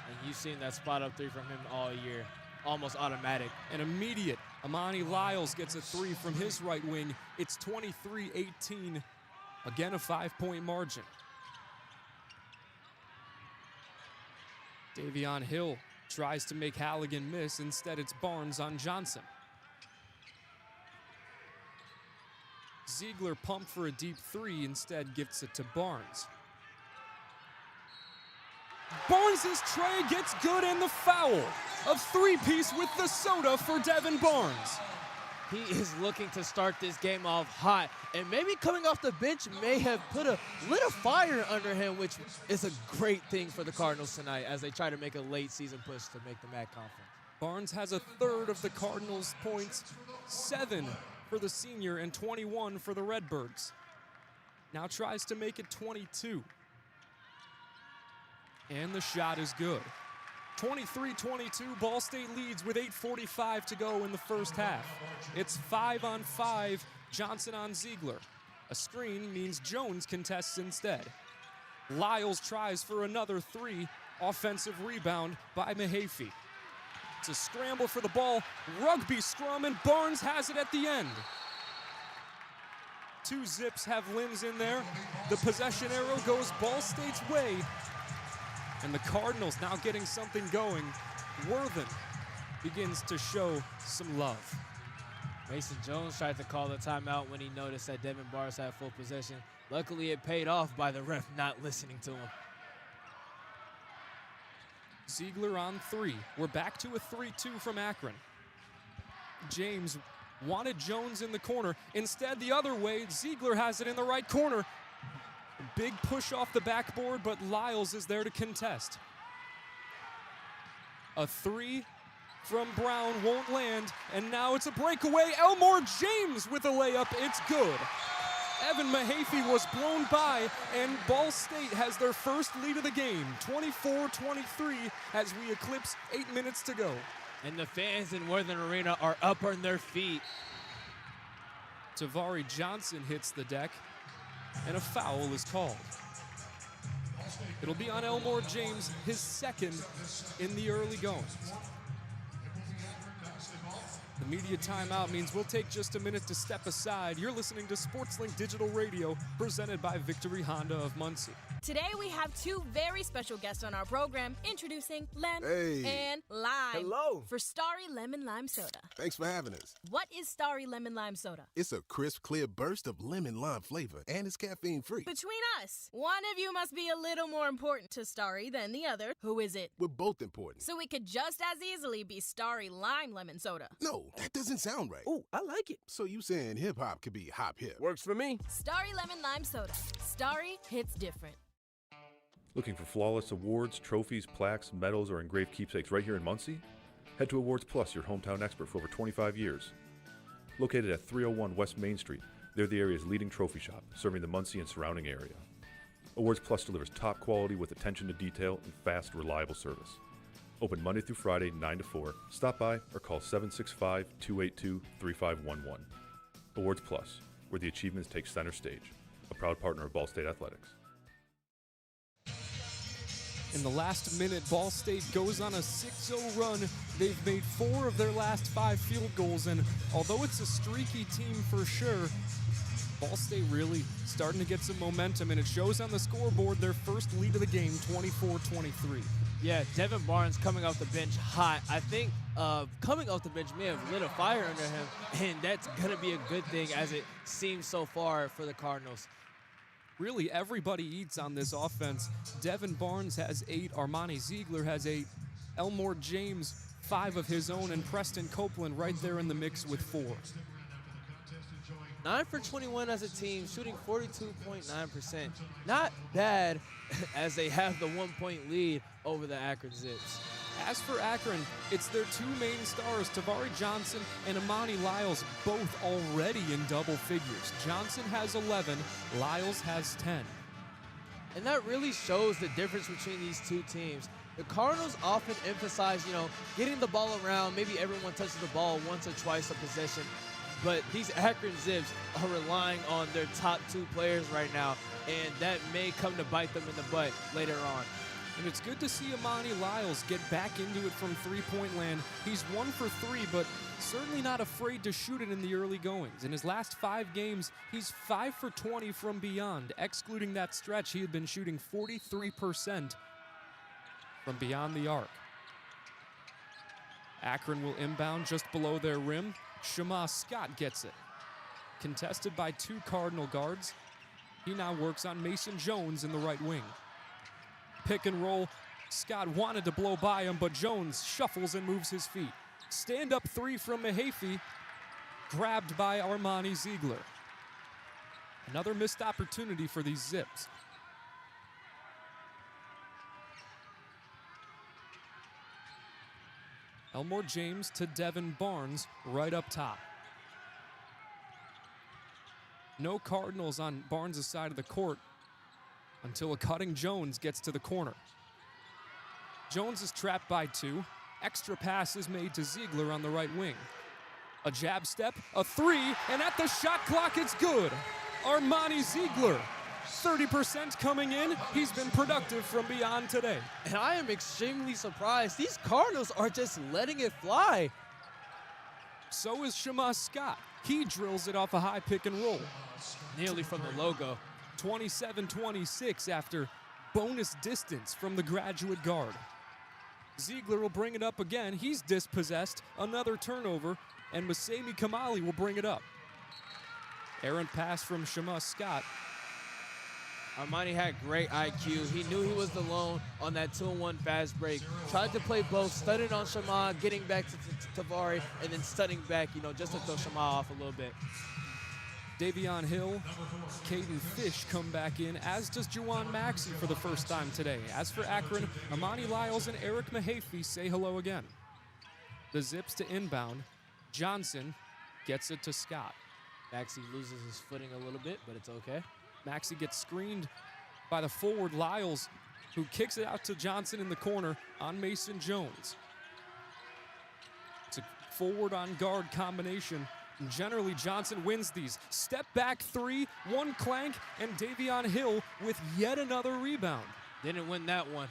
And you've seen that spot up three from him all year. Almost automatic. An immediate. Amani Lyles gets a three from his right wing. It's 23-18. Again, a 5-point margin. Davion Hill tries to make Halligan miss. Instead, it's Barnes on Johnson. Ziegler pumped for a deep three. Instead, gifts it to Barnes. Barnes' tray gets good and the foul. A three-piece with the soda for Devin Barnes. He is looking to start this game off hot, and maybe coming off the bench may have lit a fire under him, which is a great thing for the Cardinals tonight as they try to make a late season push to make the MAC conference. Barnes has a third of the Cardinals' points, 7 for the senior and 21 for the Redbirds. Now tries to make it 22. And the shot is good. 23-22, Ball State leads with 8:45 to go in the first half. It's 5-on-5, Johnson on Ziegler. A screen means Jones contests instead. Lyles tries for another three, offensive rebound by Mahaffey. It's a scramble for the ball, rugby scrum, and Barnes has it at the end. 2 Zips have Limbs in there. The possession arrow goes Ball State's way. And the Cardinals now getting something going. Worthen begins to show some love. Mason Jones tried to call the timeout when he noticed that Devin Barnes had full possession. Luckily, it paid off by the ref not listening to him. Ziegler on 3. We're back to a 3-2 from Akron. James wanted Jones in the corner. Instead, the other way, Ziegler has it in the right corner. Big push off the backboard, but Lyles is there to contest. A 3 from Brown won't land, and now it's a breakaway. Elmore James with a layup. It's good. Evan Mahaffey was blown by, and Ball State has their first lead of the game, 24-23, as we eclipse 8 minutes to go. And the fans in Worthen Arena are up on their feet. Tavari Johnson hits the deck, and a foul is called. It'll be on Elmore James, his second in the early goings. The media timeout means we'll take just a minute to step aside. You're listening to SportsLink Digital Radio, presented by Victory Honda of Muncie. Today we have 2 very special guests on our program, introducing Lem and Lime. Hello. For Starry Lemon Lime Soda. Thanks for having us. What is Starry Lemon Lime Soda? It's a crisp, clear burst of lemon lime flavor, and it's caffeine-free. Between us, one of you must be a little more important to Starry than the other. Who is it? We're both important. So it could just as easily be Starry Lime Lemon Soda. No, that doesn't sound right. Oh, I like it. So you saying hip-hop could be hop-hip? Works for me. Starry Lemon Lime Soda. Starry hits different. Looking for flawless awards, trophies, plaques, medals, or engraved keepsakes right here in Muncie? Head to Awards Plus, your hometown expert for over 25 years. Located at 301 West Main Street, they're the area's leading trophy shop, serving the Muncie and surrounding area. Awards Plus delivers top quality with attention to detail and fast, reliable service. Open Monday through Friday, 9 to 4. Stop by or call 765-282-3511. Awards Plus, where the achievements take center stage. A proud partner of Ball State Athletics. In the last minute, Ball State goes on a 6-0 run. They've made 4 of their last 5 field goals, and although it's a streaky team for sure, Ball State really starting to get some momentum, and it shows on the scoreboard their first lead of the game, 24-23. Yeah, Devin Barnes coming off the bench hot. I think coming off the bench may have lit a fire under him, and that's going to be a good thing as it seems so far for the Cardinals. Really, everybody eats on this offense. Devin Barnes has 8, Armani Ziegler has 8, Elmore James 5 of his own, and Preston Copeland right there in the mix with 4. 9 for 21 as a team, shooting 42.9%. Not bad as they have the 1-point lead over the Akron Zips. As for Akron, it's their two main stars, Tavari Johnson and Amani Lyles, both already in double figures. Johnson has 11, Lyles has 10. And that really shows the difference between these two teams. The Cardinals often emphasize, getting the ball around. Maybe everyone touches the ball once or twice a possession. But these Akron Zips are relying on their top two players right now, and that may come to bite them in the butt later on. And it's good to see Amani Lyles get back into it from three-point land. He's 1 for 3, but certainly not afraid to shoot it in the early goings. In his last 5 games, he's 5 for 20 from beyond. Excluding that stretch, he had been shooting 43% from beyond the arc. Akron will inbound just below their rim. Shema Scott gets it. Contested by 2 Cardinal guards. He now works on Mason Jones in the right wing. Pick and roll. Scott wanted to blow by him, but Jones shuffles and moves his feet. Stand-up 3 from Mahaffey, grabbed by Armani Ziegler. Another missed opportunity for these Zips. Elmore James to Devin Barnes right up top. No Cardinals on Barnes' side of the court until a cutting Jones gets to the corner. Jones is trapped by 2. Extra pass is made to Ziegler on the right wing. A jab step, a 3, and at the shot clock it's good. Armani Ziegler, 30% coming in. He's been productive from beyond today. And I am extremely surprised. These Cardinals are just letting it fly. So is Shema Scott. He drills it off a high pick and roll. Nearly from the logo. 27-26 after bonus distance from the graduate guard. Ziegler will bring it up again. He's dispossessed. Another turnover, and Masemi Kamali will bring it up. Errant pass from Shema Scott. Armani had great IQ. He knew he was alone on that 2-on-1 fast break. Tried to play both, studied on Shema, getting back to Tavari, and then studying back, just to throw Shema off a little bit. Davion Hill, Caden Fish come back in, as does Juwan Maxey for the first time today. As for Akron, Amani Lyles and Eric Mahaffey say hello again. The Zips to inbound. Johnson gets it to Scott. Maxey loses his footing a little bit, but it's okay. Maxey gets screened by the forward Lyles, who kicks it out to Johnson in the corner on Mason Jones. It's a forward on guard combination. And generally, Johnson wins these. Step back 3, 1 clank, and Davion Hill with yet another rebound. Didn't win that one.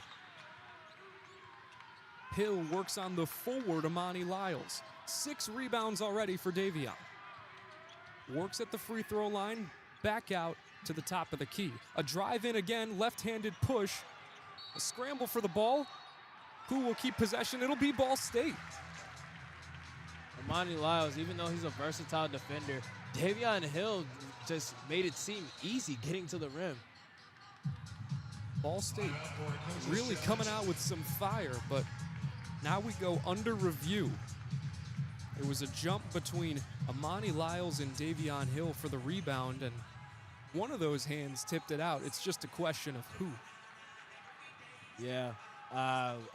Hill works on the forward Amani Lyles. 6 rebounds already for Davion. Works at the free throw line, back out to the top of the key. A drive in again, left-handed push. A scramble for the ball. Who will keep possession? It'll be Ball State. Amani Lyles, even though he's a versatile defender, Davion Hill just made it seem easy getting to the rim. Ball State really coming out with some fire, but now we go under review. It was a jump between Amani Lyles and Davion Hill for the rebound, and one of those hands tipped it out. It's just a question of who. Yeah.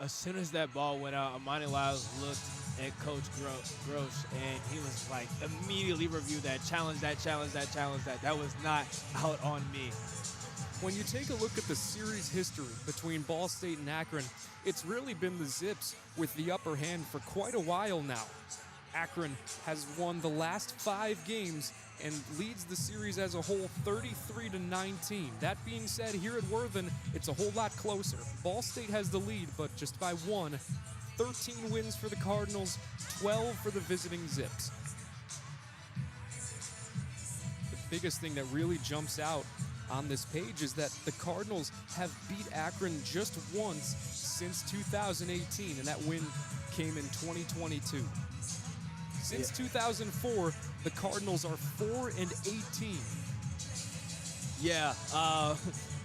As soon as that ball went out, Amani Lyles looked at Coach Gross, and he was like, immediately review that, challenge that, challenge that, challenge that. That was not out on me. When you take a look at the series history between Ball State and Akron, it's really been the Zips with the upper hand for quite a while now. Akron has won the last 5 games and leads the series as a whole 33-19. That being said, here at Worthen, it's a whole lot closer. Ball State has the lead, but just by 1. 13 wins for the Cardinals, 12 for the visiting Zips. The biggest thing that really jumps out on this page is that the Cardinals have beat Akron just once since 2018, and that win came in 2022. Since 2004, the Cardinals are 4-18. Yeah,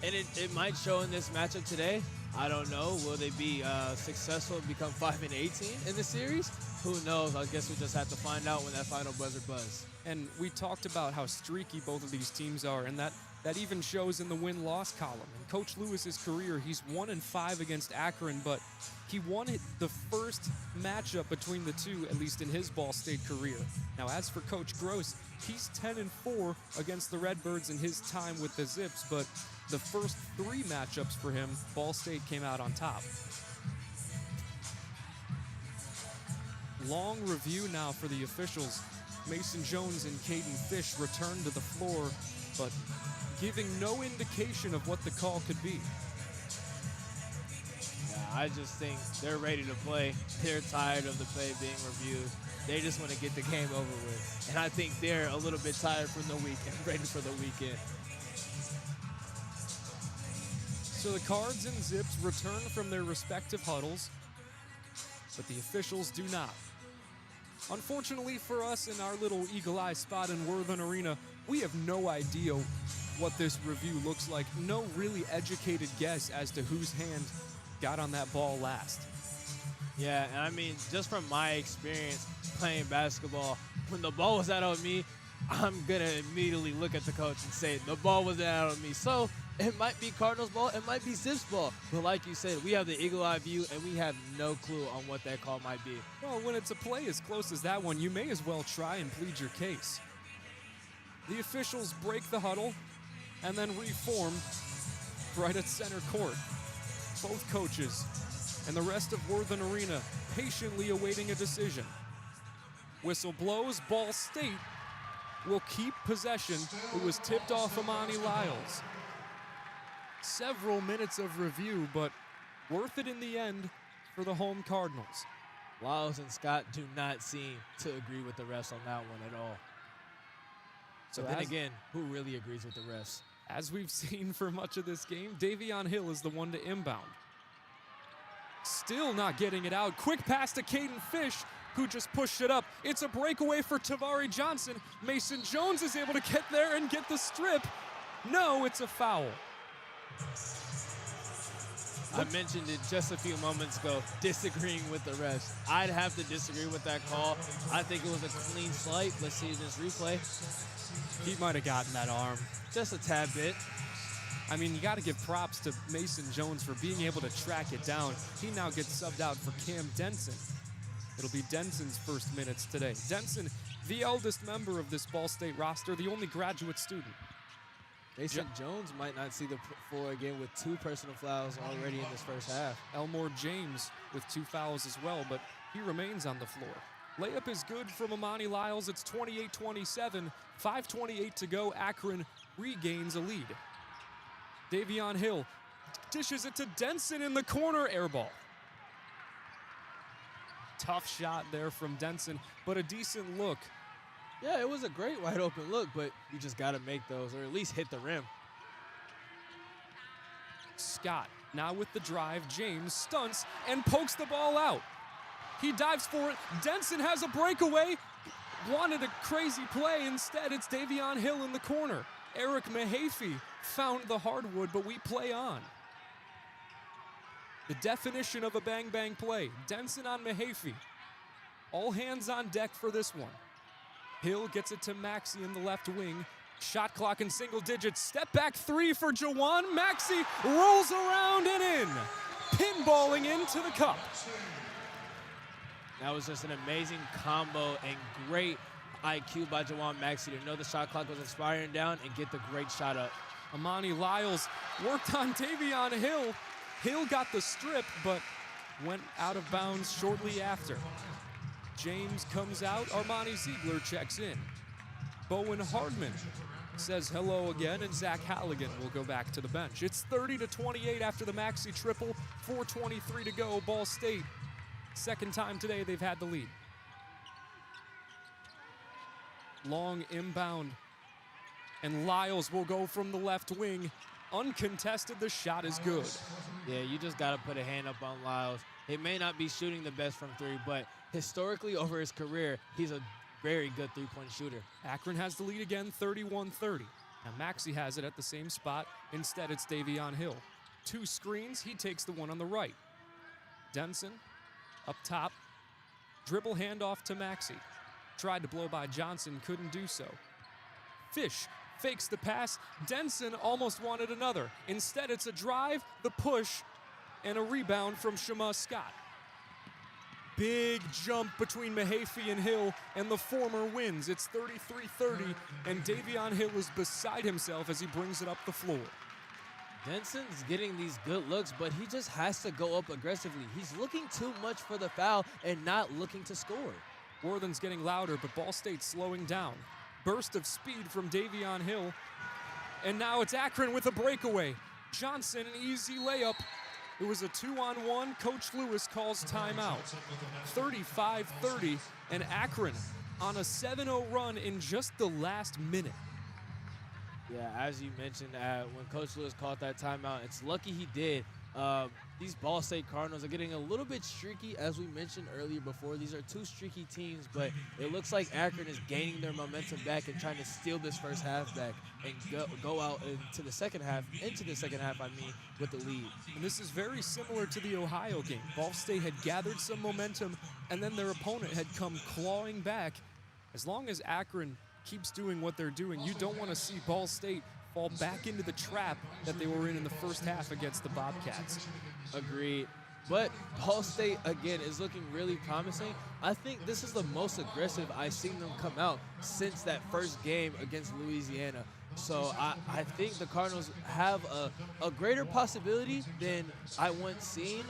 And it might show in this matchup today. I don't know. Will they be successful and become 5-18 in the series? Who knows? I guess we'll just have to find out when that final buzzer buzz. And we talked about how streaky both of these teams are, and that even shows in the win-loss column. In Coach Lewis's career, he's 1-5 against Akron, but he won the first matchup between the two, at least in his Ball State career. Now, as for Coach Gross, he's 10-4 against the Redbirds in his time with the Zips, but the first 3 matchups for him, Ball State came out on top. Long review now for the officials. Mason Jones and Caden Fish return to the floor, but giving no indication of what the call could be. Yeah, I just think they're ready to play. They're tired of the play being reviewed. They just want to get the game over with. And I think they're a little bit tired from the week and ready for the weekend. So the Cards and Zips return from their respective huddles, but the officials do not. Unfortunately for us in our little eagle eye spot in Worthen Arena, we have no idea what this review looks like. No really educated guess as to whose hand got on that ball last. Yeah, and I mean, just from my experience playing basketball, when the ball was out on me, I'm going to immediately look at the coach and say, the ball wasn't out on me. So it might be Cardinals ball, it might be Zips ball. But like you said, we have the eagle eye view, and we have no clue on what that call might be. Well, when it's a play as close as that one, you may as well try and plead your case. The officials break the huddle and then reform right at center court. Both coaches and the rest of Worthen Arena patiently awaiting a decision. Whistle blows, Ball State will keep possession. It was tipped off Amani Lyles. Several minutes of review, but worth it in the end for the home Cardinals. Lyles and Scott do not seem to agree with the refs on that one at all. So then again, who really agrees with the refs? As we've seen for much of this game, Davion Hill is the one to inbound. Still not getting it out. Quick pass to Caden Fish, who just pushed it up. It's a breakaway for Tavari Johnson. Mason Jones is able to get there and get the strip. No, it's a foul. I mentioned it just a few moments ago, disagreeing with the refs. I'd have to disagree with that call. I think it was a clean swipe. Let's see this replay. He might have gotten that arm. Just a tad bit. I mean, you got to give props to Mason Jones for being able to track it down. He now gets subbed out for Cam Denson. It'll be Denson's first minutes today. Denson, the eldest member of this Ball State roster, the only graduate student. Mason Jones might not see the floor again with 2 personal fouls already in this first half. Elmore James with 2 fouls as well, but he remains on the floor. Layup is good from Amani Lyles. It's 28-27. 5:28 to go. Akron regains a lead. Davion Hill dishes it to Denson in the corner. Air ball. Tough shot there from Denson, but a decent look. Yeah, it was a great wide open look, but you just got to make those or at least hit the rim. Scott now with the drive. James stunts and pokes the ball out. He dives for it. Denson has a breakaway. Wanted a crazy play. Instead, it's Davion Hill in the corner. Eric Mahaffey found the hardwood, but we play on. The definition of a bang-bang play. Denson on Mahaffey. All hands on deck for this one. Hill gets it to Maxey in the left wing. Shot clock in single digits. Step back 3 for Jawan. Maxey rolls around and in. Pinballing into the cup. That was just an amazing combo and great IQ by Jawan Maxey to know the shot clock was expiring down and get the great shot up. Amani Lyles worked on Davion Hill. Hill got the strip, but went out of bounds shortly after. James comes out. Armani Ziegler checks in. Bowen Hardman says hello again, and Zach Halligan will go back to the bench. It's 30-28 after the Maxey triple. 4:23 to go. Ball State. Second time today they've had the lead. Long inbound. And Lyles will go from the left wing. Uncontested, the shot is good. Yeah, you just got to put a hand up on Lyles. He may not be shooting the best from 3, but historically over his career, he's a very good three-point shooter. Akron has the lead again, 31-30. Now Maxey has it at the same spot. Instead, it's Davion Hill. 2 screens, he takes the one on the right. Denson up top. Dribble handoff to Maxey. Tried to blow by Johnson, couldn't do so. Fish fakes the pass. Denson almost wanted another. Instead, it's a drive, the push, and a rebound from Shema Scott. Big jump between Mahaffey and Hill, and the former wins. It's 33-30, and Davion Hill is beside himself as he brings it up the floor. Denson's getting these good looks, but he just has to go up aggressively. He's looking too much for the foul and not looking to score. Worthen's getting louder, but Ball State slowing down. Burst of speed from Davion Hill, and now it's Akron with a breakaway. Johnson, an easy layup. It was a 2-on-1. Coach Lewis calls timeout. 35-30, and Akron on a 7-0 run in just the last minute. Yeah, as you mentioned, when Coach Lewis called that timeout, it's lucky he did. These Ball State Cardinals are getting a little bit streaky, as we mentioned earlier before. These are 2 streaky teams, but it looks like Akron is gaining their momentum back and trying to steal this first half back and go out into the second half, with the lead. And this is very similar to the Ohio game. Ball State had gathered some momentum, and then their opponent had come clawing back. As long as Akron keeps doing what they're doing, you don't want to see Ball State fall back into the trap that they were in the first half against the Bobcats. Agreed. But Ball State, again, is looking really promising. I think this is the most aggressive I've seen them come out since that first game against Louisiana. So I think the Cardinals have a greater possibility than I once seen.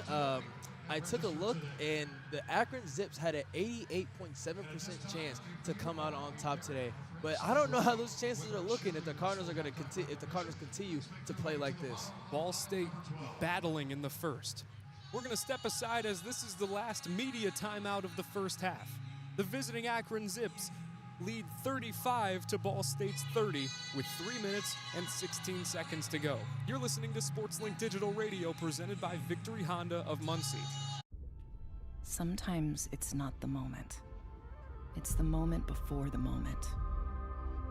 I took a look, and the Akron Zips had an 88.7% chance to come out on top today. But I don't know how those chances are looking if the Cardinals are going to continue to play like this. Ball State battling in the first. We're going to step aside as this is the last media timeout of the first half. The visiting Akron Zips lead 35 to Ball State's 30 with 3 minutes and 16 seconds to go. You're listening to SportsLink Digital Radio presented by Victory Honda of Muncie. Sometimes it's not the moment. It's the moment before the moment.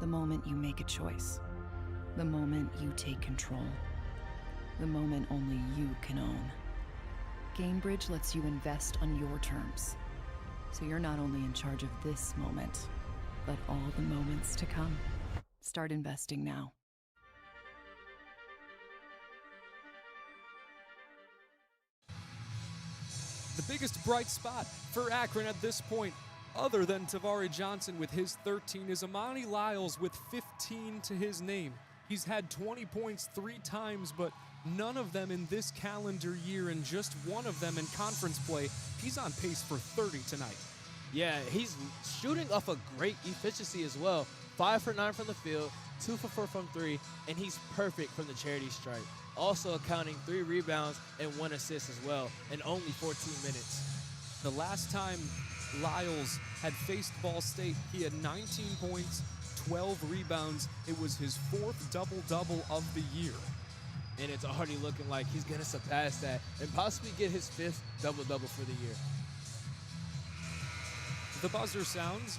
The moment you make a choice. The moment you take control. The moment only you can own. GameBridge lets you invest on your terms. So you're not only in charge of this moment, but all the moments to come. Start investing now. The biggest bright spot for Akron at this point, other than Tavari Johnson with his 13, is Amani Lyles with 15 to his name. He's had 20 points 3 times, but none of them in this calendar year, and just one of them in conference play. He's on pace for 30 tonight. Yeah, he's shooting off a great efficiency as well. 5 for 9 from the field, 2 for 4 from 3, and he's perfect from the charity stripe. Also accounting 3 rebounds and 1 assist as well in only 14 minutes. The last time Lyles had faced Ball State, he had 19 points, 12 rebounds. It was his 4th double-double of the year. And it's already looking like he's going to surpass that and possibly get his 5th double-double for the year. The buzzer sounds,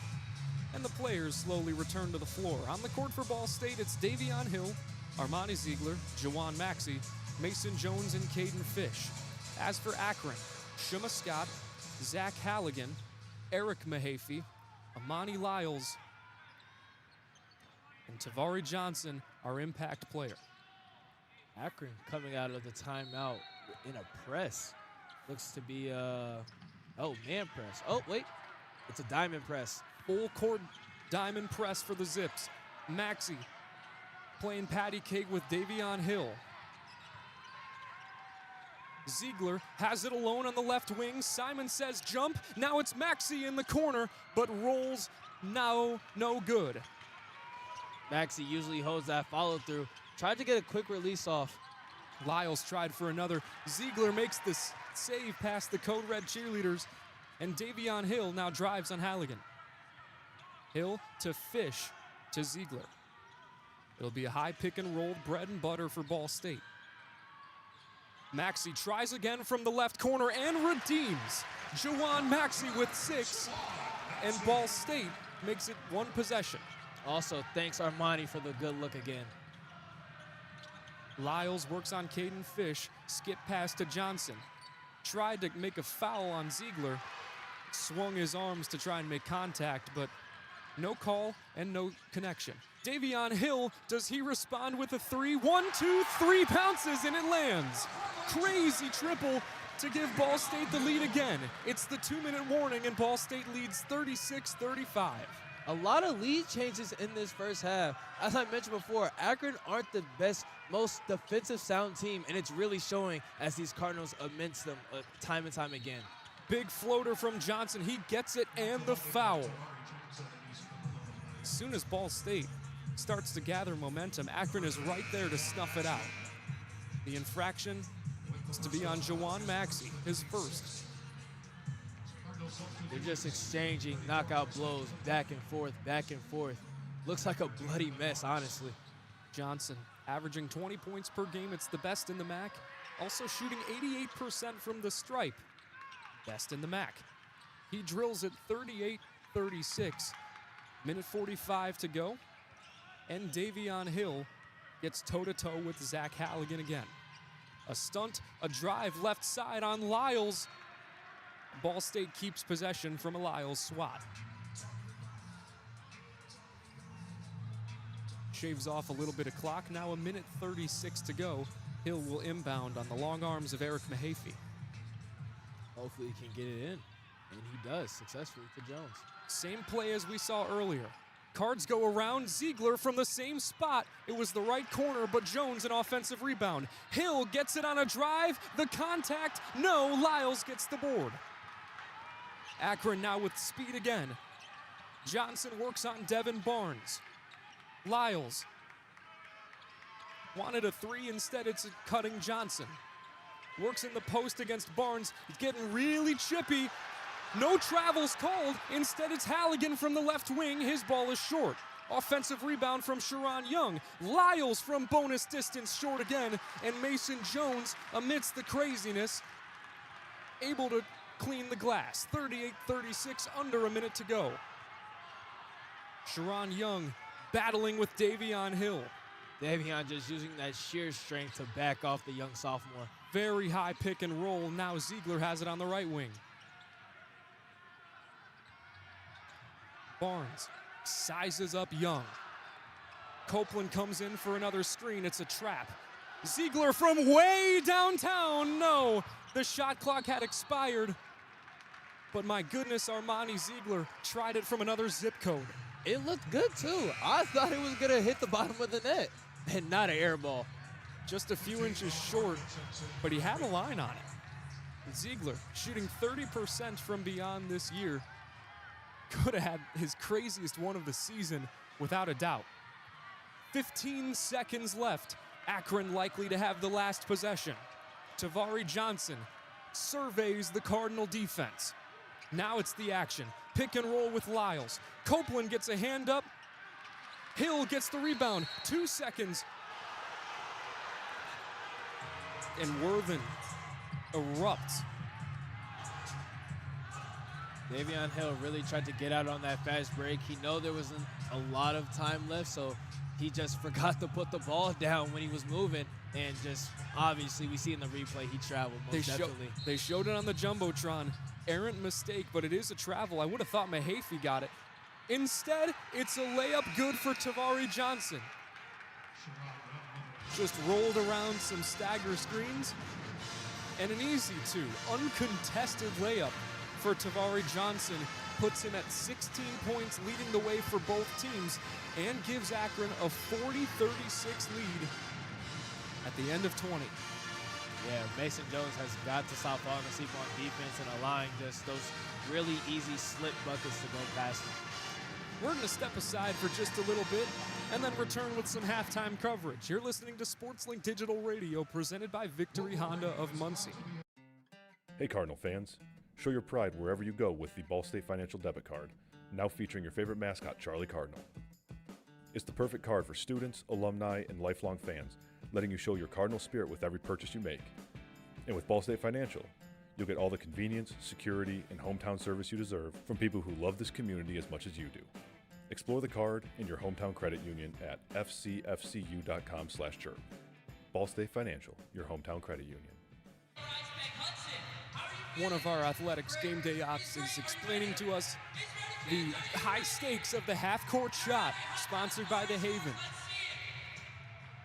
and the players slowly return to the floor. On the court for Ball State, it's Davion Hill, Armani Ziegler, Jawan Maxey, Mason Jones, and Caden Fish. As for Akron, Shema Scott, Zach Halligan, Eric Mahaffey, Amani Lyles, and Tavari Johnson, our impact player. Akron coming out of the timeout in a press. Looks to be man press. Oh, wait. It's a diamond press. Full court diamond press for the Zips. Maxey playing patty cake with Davion Hill. Ziegler has it alone on the left wing. Simon says jump. Now it's Maxey in the corner, but rolls no good. Maxey usually holds that follow through. Tried to get a quick release off. Lyles tried for another. Ziegler makes this save past the Code Red cheerleaders, and Davion Hill now drives on Halligan. Hill to Fish to Ziegler. It'll be a high pick and roll, bread and butter for Ball State. Maxey tries again from the left corner and redeems. Jawan Maxey with 6, and Ball State makes it 1 possession. Also, thanks Armani for the good look again. Lyles works on Caden Fish, skip pass to Johnson. Tried to make a foul on Ziegler, swung his arms to try and make contact, but no call and no connection. Davion Hill, does he respond with a three? 1, 2, 3 bounces and it lands. Crazy triple to give Ball State the lead again. It's the 2-minute warning and Ball State leads 36-35. A lot of lead changes in this first half. As I mentioned before, Akron aren't the best, most defensive sound team, and it's really showing as these Cardinals immense them time and time again. Big floater from Johnson. He gets it and the foul. As soon as Ball State starts to gather momentum, Akron is right there to snuff it out. The infraction is to be on Jawan Maxey, his first. They're just exchanging knockout blows back and forth, back and forth. Looks like a bloody mess, honestly. Johnson averaging 20 points per game. It's the best in the MAC. Also shooting 88% from the stripe. Best in the MAC. He drills it 38-36. Minute 45 to go. And Davion Hill gets toe-to-toe with Zach Halligan again. A stunt, a drive left side on Lyles. Ball State keeps possession from a Lyles swat. Shaves off a little bit of clock. Now a minute 36 to go. Hill will inbound on the long arms of Eric Mahaffey. Hopefully he can get it in. And he does successfully to Jones. Same play as we saw earlier. Cards go around Ziegler from the same spot. It was the right corner, but Jones an offensive rebound. Hill gets it on a drive. The contact, no, Lyles gets the board. Akron now with speed again. Johnson works on Devin Barnes. Lyles wanted a three, instead it's cutting Johnson. Works in the post against Barnes. He's getting really chippy. No travels called. Instead, it's Halligan from the left wing. His ball is short. Offensive rebound from Sharon Young. Lyles from bonus distance short again. And Mason Jones, amidst the craziness, able to clean the glass. 38-36, under a minute to go. Sharon Young battling with Davion Hill. Davion just using that sheer strength to back off the young sophomore. Very high pick and roll. Now Ziegler has it on the right wing. Barnes sizes up Young. Copeland comes in for another screen. It's a trap. Ziegler from way downtown. No, the shot clock had expired. But my goodness, Armani Ziegler tried it from another zip code. It looked good too. I thought it was gonna hit the bottom of the net and not an air ball. Just a few inches short, but he had a line on it. Ziegler shooting 30% from beyond this year. Could have had his craziest one of the season, without a doubt. 15 seconds left. Akron likely to have the last possession. Tavari Johnson surveys the Cardinal defense. Now it's the action. Pick and roll with Lyles. Copeland gets a hand up. Hill gets the rebound. 2 seconds. And Worthen erupts. Davion Hill really tried to get out on that fast break. He knew there wasn't a lot of time left, so he just forgot to put the ball down when he was moving. And just, obviously, we see in the replay he traveled most definitely. They showed it on the Jumbotron. Errant mistake, but it is a travel. I would have thought Mahaffey got it. Instead, it's a layup good for Tavari Johnson. Just rolled around some stagger screens. And an easy two, uncontested layup for Tavari Johnson, puts him at 16 points, leading the way for both teams, and gives Akron a 40-36 lead at the end of 20. Yeah, Mason Jones has got to stop falling asleep on defense and allowing just those really easy slip buckets to go past him. We're going to step aside for just a little bit and then return with some halftime coverage. You're listening to SportsLink Digital Radio, presented by Victory Honda of Muncie. Hey Cardinal fans, show your pride wherever you go with the Ball State Financial Debit Card, now featuring your favorite mascot, Charlie Cardinal. It's the perfect card for students, alumni, and lifelong fans, letting you show your Cardinal spirit with every purchase you make. And with Ball State Financial, you'll get all the convenience, security, and hometown service you deserve from people who love this community as much as you do. Explore the card in your hometown credit union at fcfcu.com/chirp. Ball State Financial, your hometown credit union. One of our athletics game day ops is explaining to us the high stakes of the half-court shot, sponsored by the Haven.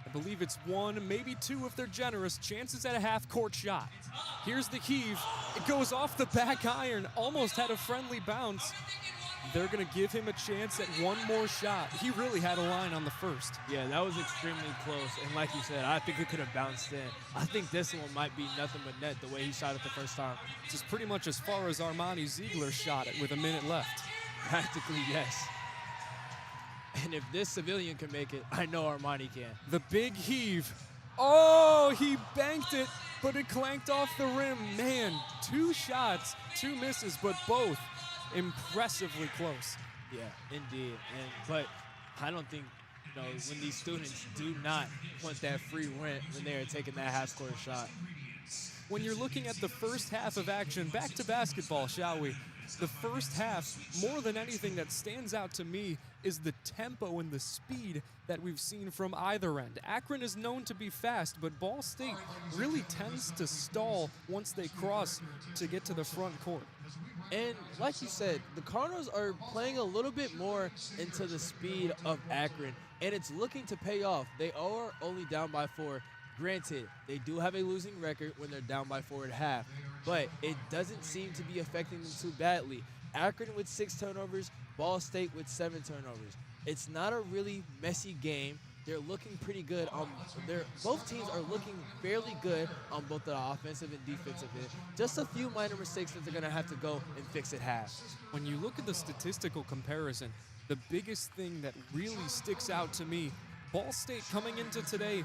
I believe it's one, maybe two if they're generous, chances at a half-court shot. Here's the heave. It goes off the back iron, almost had a friendly bounce. They're going to give him a chance at one more shot. He really had a line on the first. Yeah, that was extremely close. And like you said, I think it could have bounced in. I think this one might be nothing but net the way he shot it the first time. This is pretty much as far as Armani Ziegler shot it with a minute left. Practically, yes. And if this civilian can make it, I know Armani can. The big heave. Oh, he banked it, but it clanked off the rim. Man, 2 shots, 2 misses, but both impressively close. Yeah, indeed. But I don't think, when these students do not want that free rent when they are taking that half-court shot. When you're looking at the first half of action, back to basketball, shall we? The first half, more than anything that stands out to me is the tempo and the speed that we've seen from either end. Akron is known to be fast, but Ball State really tends to stall once they cross to get to the front court. And like you said, the Cardinals are playing a little bit more into the speed of Akron, and it's looking to pay off. They are only down by 4. Granted, they do have a losing record when they're down by 4 at half, but it doesn't seem to be affecting them too badly. Akron with 6 turnovers, Ball State with 7 turnovers. It's not a really messy game. They're looking pretty good. Both teams are looking fairly good on both the offensive and defensive end. Just a few minor mistakes that they're going to have to go and fix at half. When you look at the statistical comparison, the biggest thing that really sticks out to me, Ball State coming into today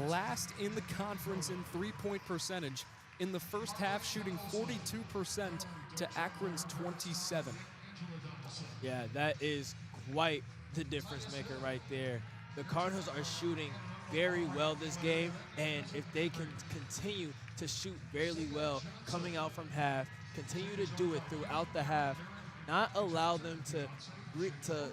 last in the conference in three-point percentage. In the first half, shooting 42% to Akron's 27%. Yeah, that is quite the difference maker right there. The Cardinals are shooting very well this game, and if they can continue to shoot fairly well coming out from half, continue to do it throughout the half, not allow them to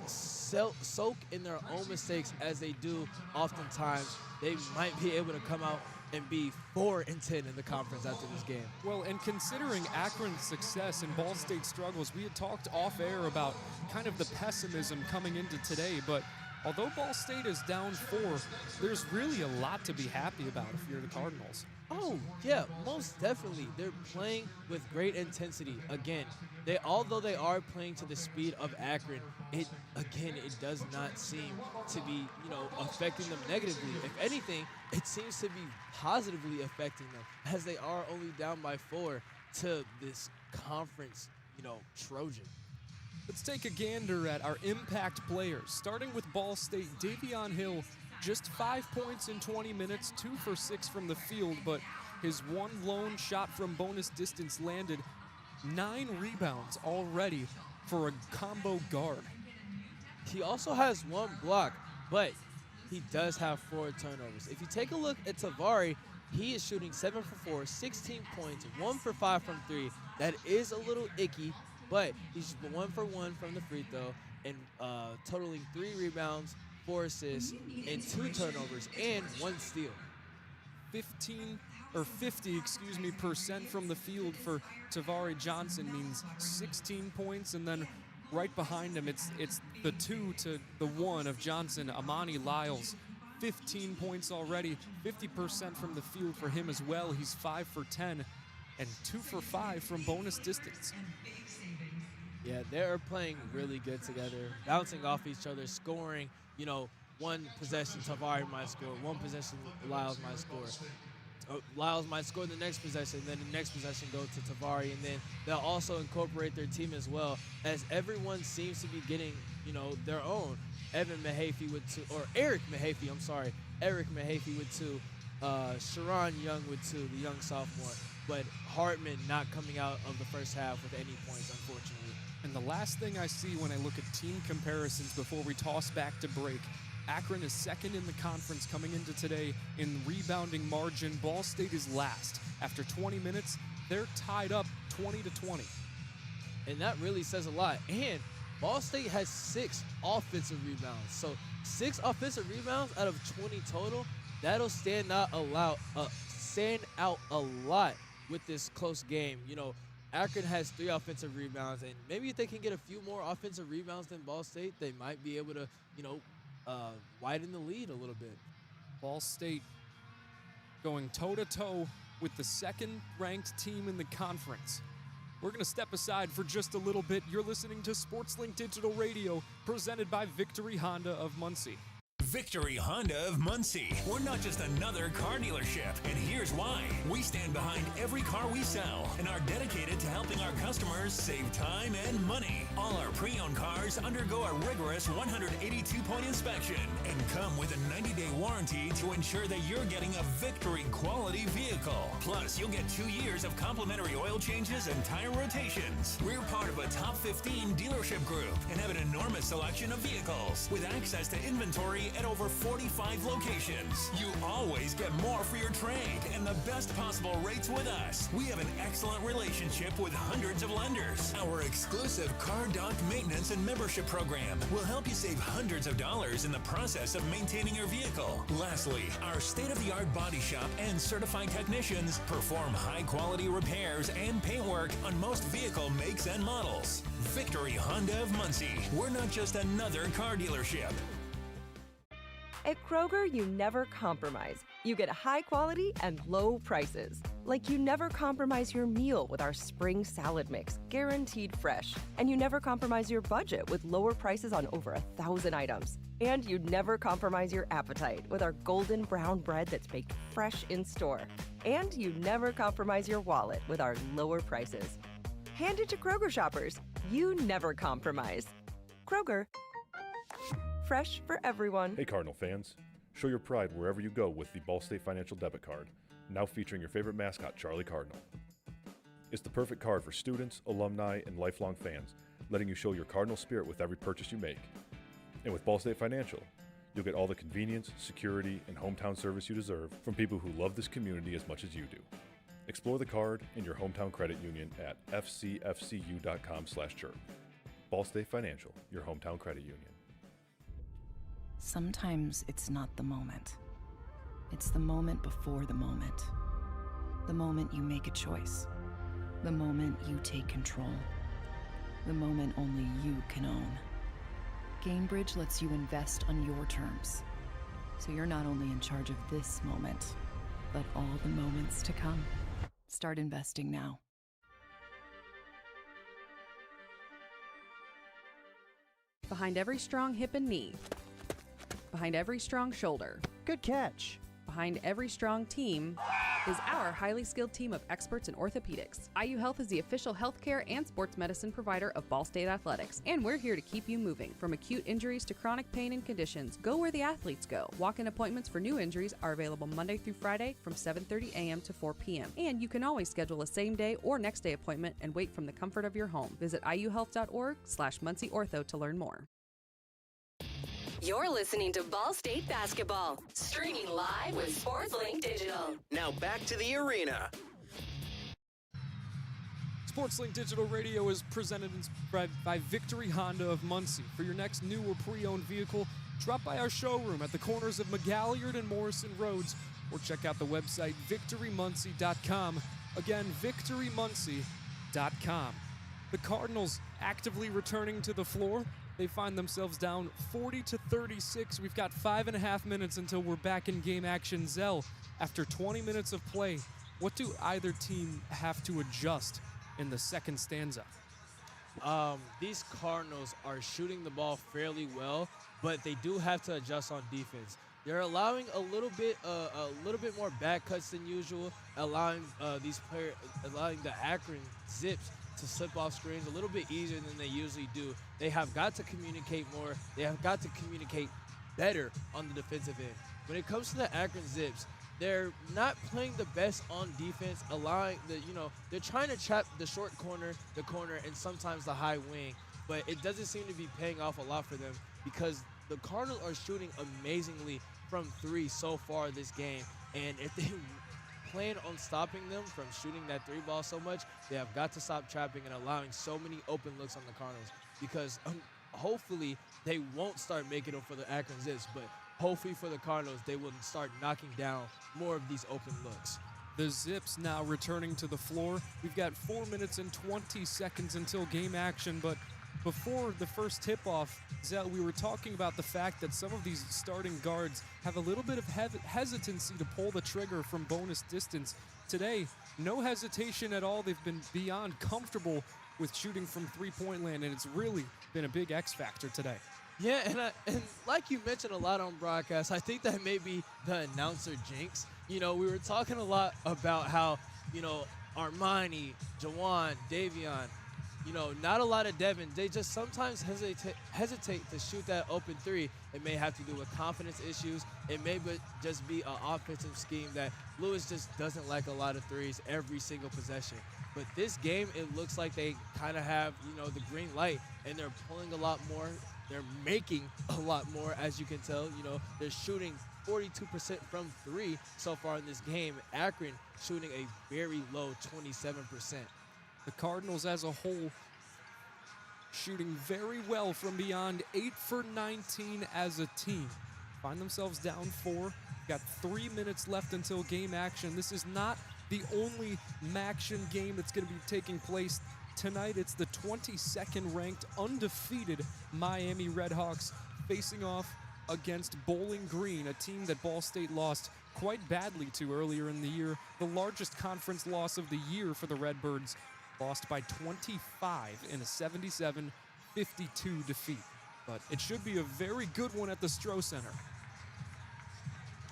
soak in their own mistakes as they do oftentimes, they might be able to come out and be 4-10 in the conference after this game. Well, and considering Akron's success and Ball State's struggles, we had talked off air about kind of the pessimism coming into today, but although Ball State is down 4, there's really a lot to be happy about if you're the Cardinals. Oh, yeah, most definitely. They're playing with great intensity. Again, although they are playing to the speed of Akron, it does not seem to be, affecting them negatively. If anything, it seems to be positively affecting them as they are only down by 4 to this conference, Trojan. Let's take a gander at our impact players. Starting with Ball State, Davion Hill, just 5 points in 20 minutes, 2 for 6 from the field, but his one lone shot from bonus distance landed. 9 rebounds already for a combo guard. He also has 1 block, but he does have 4 turnovers. If you take a look at Tavari, he is shooting 7 for 4, 16 points, 1 for 5 from 3. That is a little icky, but he's 1 for 1 from the free throw and totaling 3 rebounds, 4 assists, and 2 turnovers, and 1 steal. 50% from the field for Tavari Johnson means 16 points, and then right behind him, it's the 2 to the 1 of Johnson, Amani Lyles. 15 points already, 50% from the field for him as well. He's 5 for 10 and 2 for 5 from bonus distance. Yeah, they're playing really good together, bouncing off each other, scoring. One possession, Tavari might score. One possession, Lyles might score. Lyles might score the next possession, then the next possession go to Tavari, and then they'll also incorporate their team as well, as everyone seems to be getting, their own. Eric Mahaffey with 2. Eric Mahaffey with 2. Sharon Young with 2, the young sophomore. But Hartman not coming out of the first half with any points, unfortunately. And the last thing I see when I look at team comparisons before we toss back to break, Akron is second in the conference coming into today in rebounding margin. Ball State is last. After 20 minutes, they're tied up 20-20. And that really says a lot. And Ball State has 6 offensive rebounds. So 6 offensive rebounds out of 20 total, that'll stand out a lot with this close game. You know, Akron has 3 offensive rebounds, and maybe if they can get a few more offensive rebounds than Ball State, they might be able to, you know, widen the lead a little bit. Ball State going toe-to-toe with the second-ranked team in the conference. We're going to step aside for just a little bit. You're listening to SportsLink Digital Radio, presented by Victory Honda of Muncie. Victory Honda of Muncie. We're not just another car dealership, and here's why. We stand behind every car we sell and are dedicated to helping our customers save time and money. All our pre-owned cars undergo a rigorous 182-point inspection and come with a 90-day warranty to ensure that you're getting a Victory quality vehicle. Plus, you'll get 2 years of complimentary oil changes and tire rotations. We're part of a top 15 dealership group and have an enormous selection of vehicles with access to inventory at over 45 locations. You always get more for your trade and the best possible rates with us. We have an excellent relationship with hundreds of lenders. Our exclusive car dock maintenance and membership program will help you save hundreds of dollars in the process of maintaining your vehicle. Lastly, our state-of-the-art body shop and certified technicians perform high-quality repairs and paint work on most vehicle makes and models. Victory Honda of Muncie. We're not just another car dealership. At Kroger, you never compromise. You get high quality and low prices. Like you never compromise your meal with our spring salad mix, guaranteed fresh. And you never compromise your budget with lower prices on over 1,000 items. And you never compromise your appetite with our golden brown bread that's baked fresh in store. And you never compromise your wallet with our lower prices. Hand it to Kroger shoppers. You never compromise. Kroger. Fresh for everyone. Hey Cardinal fans, show your pride wherever you go with the Ball State Financial Debit Card, now featuring your favorite mascot, Charlie Cardinal. It's the perfect card for students, alumni, and lifelong fans, letting you show your Cardinal spirit with every purchase you make. And with Ball State Financial, you'll get all the convenience, security, and hometown service you deserve from people who love this community as much as you do. Explore the card in your hometown credit union at fcfcu.com/chirp. Ball State Financial, your hometown credit union. Sometimes it's not the moment. It's the moment before the moment. The moment you make a choice. The moment you take control. The moment only you can own. Gainbridge lets you invest on your terms. So you're not only in charge of this moment, but all the moments to come. Start investing now. Behind every strong hip and knee. Behind every strong shoulder. Good catch. Behind every strong team is our highly skilled team of experts in orthopedics. IU Health is the official healthcare and sports medicine provider of Ball State Athletics, and we're here to keep you moving. From acute injuries to chronic pain and conditions, go where the athletes go. Walk-in appointments for new injuries are available Monday through Friday from 7:30 a.m. to 4 p.m. And you can always schedule a same-day or next-day appointment and wait from the comfort of your home. Visit iuhealth.org/MuncieOrtho to learn more. You're listening to Ball State Basketball, streaming live with SportsLink Digital. Now back to the arena. SportsLink Digital Radio is presented by Victory Honda of Muncie. For your next new or pre-owned vehicle, drop by our showroom at the corners of McGalliard and Morrison Roads, or check out the website victorymuncie.com. Again, victorymuncie.com. The Cardinals actively returning to the floor. They find themselves down 40-36. We've got 5.5 minutes until we're back in game action. Zell, after 20 minutes of play, what do either team have to adjust in the second stanza? These Cardinals are shooting the ball fairly well, but they do have to adjust on defense. They're allowing a little bit more back cuts than usual, allowing the Akron Zips to slip off screens a little bit easier than they usually do. They have got to communicate more. They have got to communicate better on the defensive end. When it comes to the Akron Zips, they're not playing the best on defense, they're trying to trap the short corner, the corner, and sometimes the high wing, but it doesn't seem to be paying off a lot for them because the Cardinals are shooting amazingly from three so far this game, and if they plan on stopping them from shooting that three ball so much, they have got to stop trapping and allowing so many open looks on the Cardinals, because hopefully they won't start making them for the Akron Zips, but hopefully for the Cardinals, they will start knocking down more of these open looks. The Zips now returning to the floor. We've got 4 minutes and 20 seconds until game action, but before the first tip-off, Zell, we were talking about the fact that some of these starting guards have a little bit of hesitancy to pull the trigger from bonus distance. Today, no hesitation at all. They've been beyond comfortable with shooting from three-point land, and it's really been a big X factor today. Yeah, and like you mentioned a lot on broadcast, I think that may be the announcer jinx. You know, we were talking a lot about how, you know, Armani, Jawan, Davion, you know, not a lot of Devin. They just sometimes hesitate to shoot that open three. It may have to do with confidence issues. It may just be an offensive scheme that Lewis just doesn't like a lot of threes every single possession. But this game, it looks like they kind of have, you know, the green light, and they're pulling a lot more. They're making a lot more, as you can tell. You know, they're shooting 42% from three so far in this game. Akron shooting a very low 27%. The Cardinals as a whole shooting very well from beyond, 8 for 19 as a team. Find themselves down 4. Got 3 minutes left until game action. This is not the only Maction game that's going to be taking place tonight. It's the 22nd ranked undefeated Miami Redhawks facing off against Bowling Green, a team that Ball State lost quite badly to earlier in the year. The largest conference loss of the year for the Redbirds, lost by 25 in a 77-52 defeat. But it should be a very good one at the Stroh Center.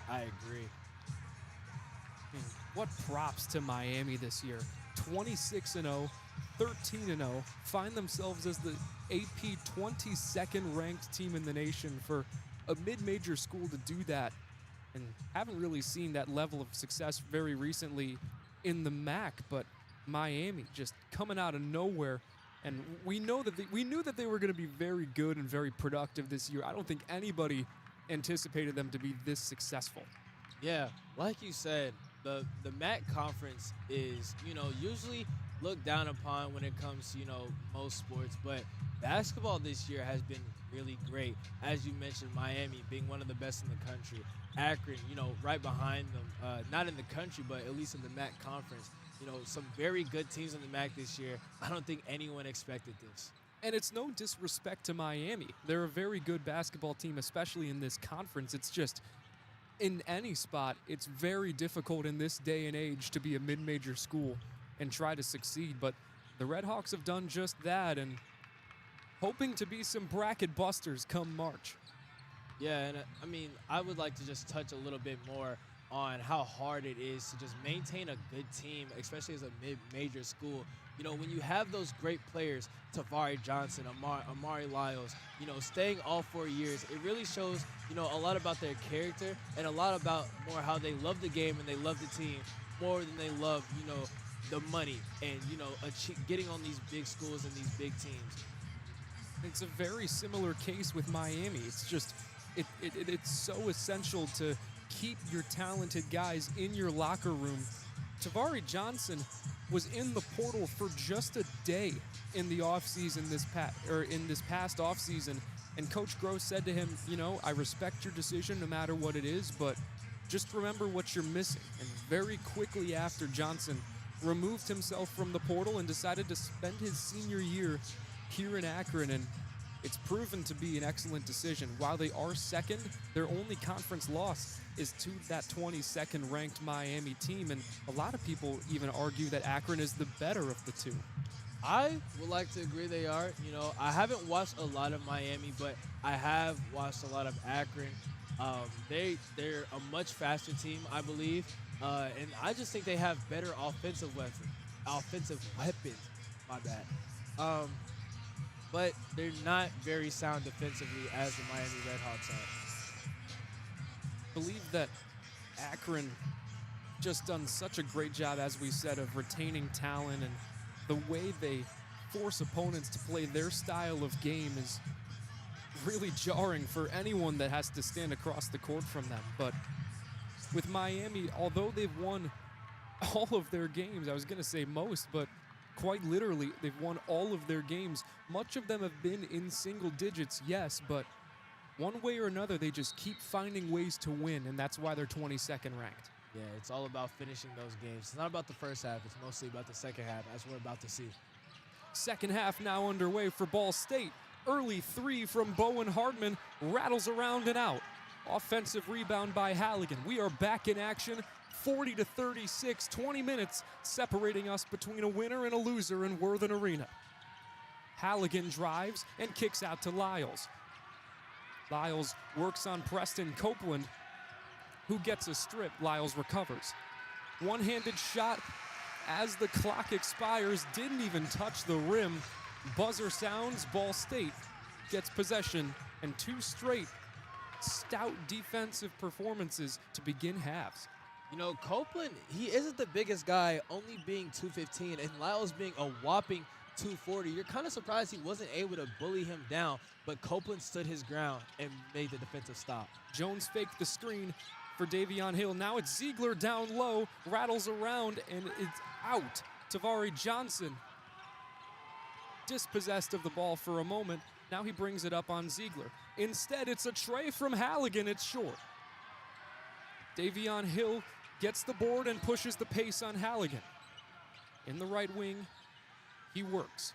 I agree. I mean, what props to Miami this year. 26-0, 13-0, find themselves as the AP 22nd ranked team in the nation. For a mid-major school to do that, and haven't really seen that level of success very recently in the MAC, but Miami just coming out of nowhere. And we knew that they were going to be very good and very productive this year. I don't think anybody anticipated them to be this successful. Yeah, like you said, the MAC conference is, you know, usually looked down upon when it comes to, you know, most sports, but basketball this year has been really great. As you mentioned, Miami being one of the best in the country. Akron, you know, right behind them, not in the country, but at least in the MAC conference. You know, some very good teams in the MAC this year. I don't think anyone expected this. And it's no disrespect to Miami. They're a very good basketball team, especially in this conference. It's just, in any spot, it's very difficult in this day and age to be a mid-major school and try to succeed. But the Redhawks have done just that, and hoping to be some bracket busters come March. Yeah, and I mean, I would like to just touch a little bit more on how hard it is to just maintain a good team, especially as a mid-major school. You know, when you have those great players, Tavari Johnson, Amari Lyles, you know, staying all 4 years, it really shows, you know, a lot about their character and a lot about more how they love the game and they love the team more than they love, you know, the money and, you know, getting on these big schools and these big teams. It's a very similar case with Miami. It's just, it's so essential to keep your talented guys in your locker room. Tavari Johnson was in the portal for just a day in the offseason in this past offseason, and Coach Gross said to him, you know, I respect your decision no matter what it is, but just remember what you're missing. And very quickly after, Johnson removed himself from the portal and decided to spend his senior year here in Akron, and it's proven to be an excellent decision. While they are second, their only conference loss is to that 22nd ranked Miami team, and a lot of people even argue that Akron is the better of the two. I would like to agree they are. You know, I haven't watched a lot of Miami, but I have watched a lot of Akron. They're a much faster team, I believe, and I just think they have better offensive weapons. My bad. But they're not very sound defensively as the Miami Redhawks are. I believe that Akron just done such a great job, as we said, of retaining talent, and the way they force opponents to play their style of game is really jarring for anyone that has to stand across the court from them. But with Miami, although they've won all of their games. I was going to say most, but quite literally, they've won all of their games. Much of them have been in single digits, yes, but one way or another, they just keep finding ways to win, and that's why they're 22nd ranked. Yeah, it's all about finishing those games. It's not about the first half. It's mostly about the second half, as we're about to see. Second half now underway for Ball State. Early three from Bowen Hartman rattles around and out. Offensive rebound by Halligan. We are back in action, 40-36, 20 minutes separating us between a winner and a loser in Worthen Arena. Halligan drives and kicks out to Lyles. Lyles works on Preston Copeland, who gets a strip. Lyles recovers. One-handed shot as the clock expires, didn't even touch the rim. Buzzer sounds, Ball State gets possession, and two straight stout defensive performances to begin halves. You know, Copeland, he isn't the biggest guy, only being 215, and Lyles being a whopping 240. You're kind of surprised he wasn't able to bully him down, but Copeland stood his ground and made the defensive stop. Jones faked the screen for Davion Hill. Now it's Ziegler down low, rattles around, and it's out. Tavari Johnson dispossessed of the ball for a moment. Now he brings it up on Ziegler. Instead, it's a tray from Halligan. It's short. Davion Hill gets the board and pushes the pace on Halligan. In the right wing, he works.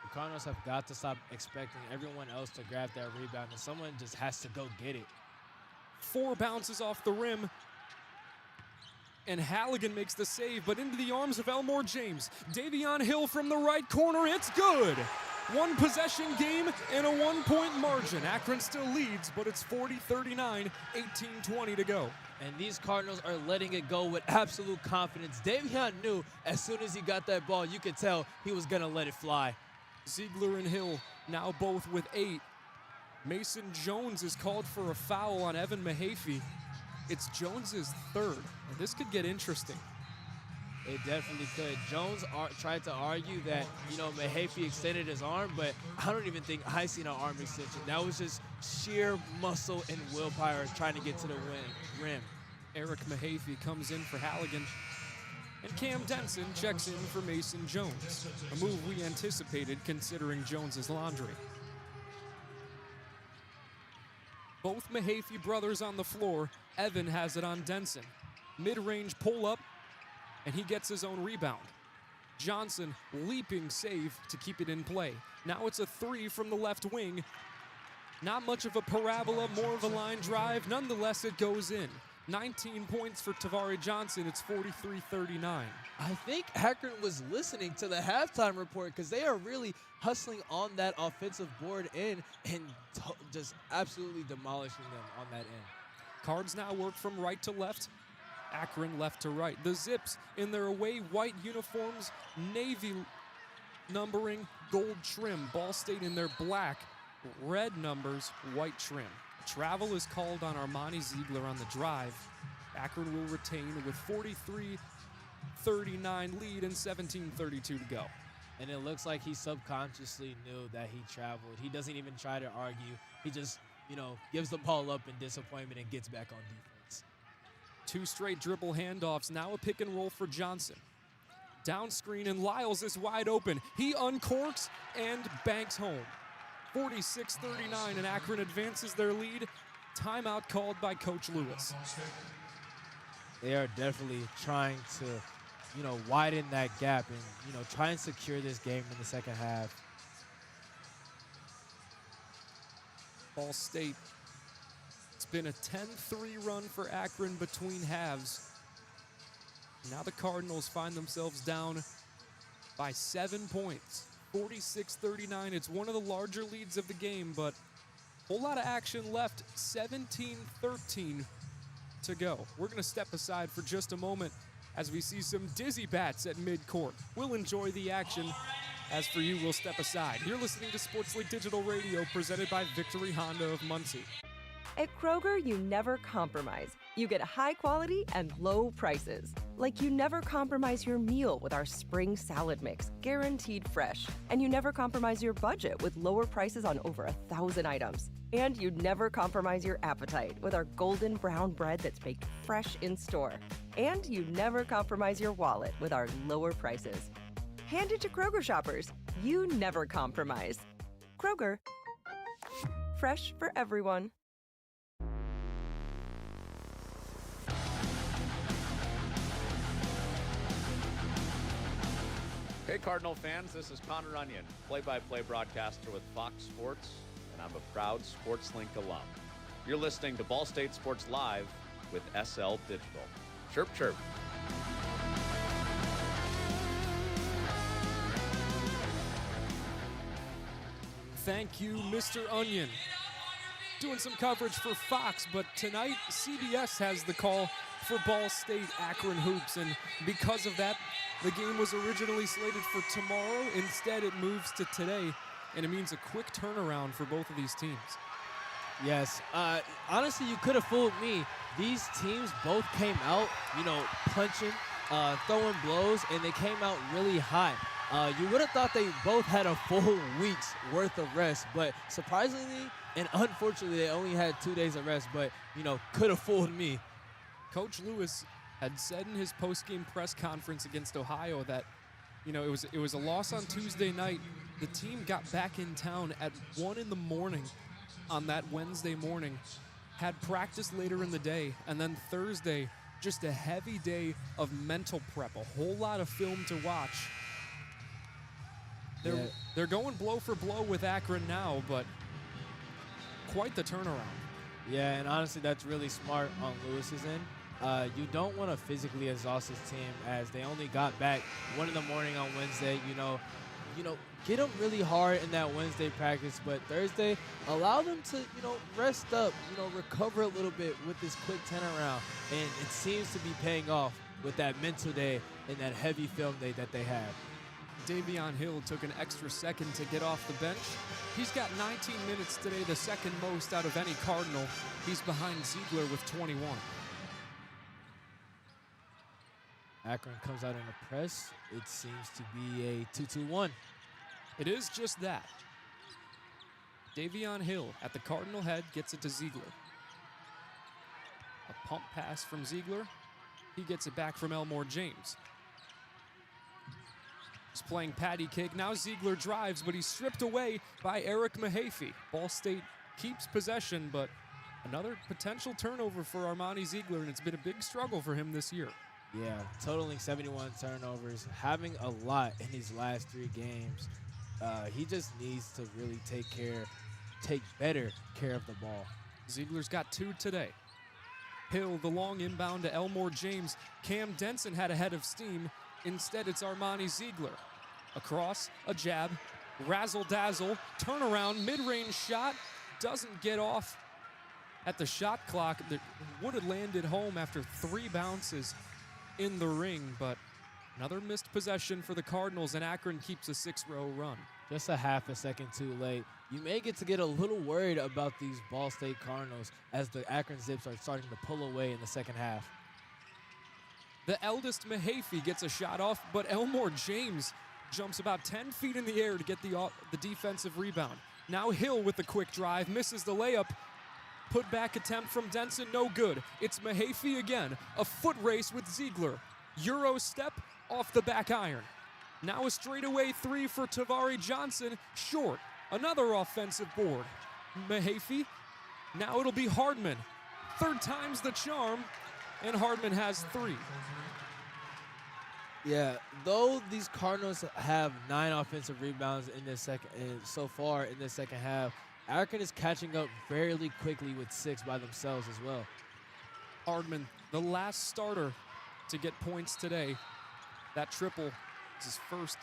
The Cardinals have got to stop expecting everyone else to grab that rebound, and someone just has to go get it. 4 bounces off the rim, and Halligan makes the save, but into the arms of Elmore James. Davion Hill from the right corner, it's good! One possession game and a 1-point margin. Akron still leads, but it's 40-39, 18-20 to go. And these Cardinals are letting it go with absolute confidence. Davion knew as soon as he got that ball, you could tell he was going to let it fly. Ziegler and Hill now both with 8. Mason Jones is called for a foul on Evan Mahaffey. It's Jones's 3rd, and this could get interesting. It definitely could. Jones tried to argue that, Mahaffey extended his arm, but I don't even think I seen an arm extension. That was just sheer muscle and willpower trying to get to the rim. Eric Mahaffey comes in for Halligan, and Cam Denson checks in for Mason Jones, a move we anticipated considering Jones's laundry. Both Mahaffey brothers on the floor. Evan has it on Denson. Mid-range pull-up, and he gets his own rebound. Johnson leaping save to keep it in play. Now it's a 3 from the left wing. Not much of a parabola, more of a line drive. Nonetheless, it goes in. 19 points for Tavari Johnson. It's 43-39. I think Akron was listening to the halftime report because they are really hustling on that offensive board end and just absolutely demolishing them on that end. Cards now work from right to left. Akron left to right. The Zips in their away white uniforms, navy numbering, gold trim. Ball State in their black, red numbers, white trim. Travel is called on Armani Ziegler on the drive. Akron will retain with 43-39 lead and 17:32 to go. And it looks like he subconsciously knew that he traveled. He doesn't even try to argue. He just, gives the ball up in disappointment and gets back on defense. 2 straight dribble handoffs. Now a pick and roll for Johnson. Down screen, and Lyles is wide open. He uncorks and banks home. 46-39, and Akron advances their lead. Timeout called by Coach Lewis. They are definitely trying to, widen that gap and, try and secure this game in the second half. Ball State. It's been a 10-3 run for Akron between halves. Now the Cardinals find themselves down by 7 points. 46-39. It's one of the larger leads of the game, but a whole lot of action left. 17-13 to go. We're going to step aside for just a moment as we see some dizzy bats at midcourt. We'll enjoy the action. As for you, we'll step aside. You're listening to Sports League Digital Radio, presented by Victory Honda of Muncie. At Kroger, you never compromise. You get high quality and low prices. Like you never compromise your meal with our spring salad mix, guaranteed fresh. And you never compromise your budget with lower prices on over 1,000 items. And you never compromise your appetite with our golden brown bread that's baked fresh in store. And you never compromise your wallet with our lower prices. Hand it to Kroger shoppers. You never compromise. Kroger. Fresh for everyone. Hey Cardinal fans, this is Connor Onion, play-by-play broadcaster with Fox Sports, and I'm a proud SportsLink alum. You're listening to Ball State Sports Live with SL Digital. Chirp, chirp. Thank you, Mr. Onion. Doing some coverage for Fox, but tonight CBS has the call for Ball State Akron Hoops, and because of that, the game was originally slated for tomorrow. Instead, it moves to today, and it means a quick turnaround for both of these teams. Yes. Honestly, you could have fooled me. These teams both came out, punching, throwing blows, and they came out really hot. You would have thought they both had a full week's worth of rest, but surprisingly and unfortunately, they only had 2 days of rest, but, could have fooled me. Coach Lewis had said in his post-game press conference against Ohio that, it was a loss on Tuesday night. The team got back in town at 1 in the morning on that Wednesday morning, had practice later in the day, and then Thursday, just a heavy day of mental prep, a whole lot of film to watch. They're going blow for blow with Akron now, but quite the turnaround. Yeah, and honestly, that's really smart on Lewis's end. You don't want to physically exhaust this team as they only got back 1 in the morning on Wednesday. Get them really hard in that Wednesday practice, but Thursday, allow them to, rest up, recover a little bit with this quick turnaround. And it seems to be paying off with that mental day and that heavy film day that they have. Davion Hill took an extra second to get off the bench. He's got 19 minutes today, the second most out of any Cardinal. He's behind Ziegler with 21. Akron comes out in a press. It seems to be a 2-2-1. It is just that. Davion Hill at the Cardinal head gets it to Ziegler. A pump pass from Ziegler. He gets it back from Elmore James. He's playing patty cake. Now Ziegler drives, but he's stripped away by Eric Mahaffey. Ball State keeps possession, but another potential turnover for Armani Ziegler, and it's been a big struggle for him this year. Yeah, totaling 71 turnovers, having a lot in his last 3 games. He just needs to really take better care of the ball. Ziegler's got 2 today. Hill, the long inbound to Elmore James. Cam Denson had a head of steam. Instead, it's Armani Ziegler. Across, a jab, razzle-dazzle, turnaround, mid-range shot, doesn't get off at the shot clock. That would have landed home after 3 bounces in the ring, but another missed possession for the Cardinals, and Akron keeps a 6-row run. Just a half a second too late. You may get a little worried about these Ball State Cardinals as the Akron Zips are starting to pull away in the second half. The eldest Mahaffey gets a shot off, but Elmore James jumps about 10 feet in the air to get the defensive rebound. Now Hill with the quick drive, misses the layup. Put back attempt from Denson, no good. It's Mahaffey again, a foot race with Ziegler. Euro step off the back iron. Now a straightaway 3 for Tavari Johnson, short. Another offensive board. Mahaffey, now it'll be Hardman. 3rd time's the charm, and Hardman has 3. Yeah, though these Cardinals have 9 offensive rebounds in this so far in this second half, Akron is catching up fairly quickly with 6 by themselves as well. Hardman, the last starter to get points today. That triple is his first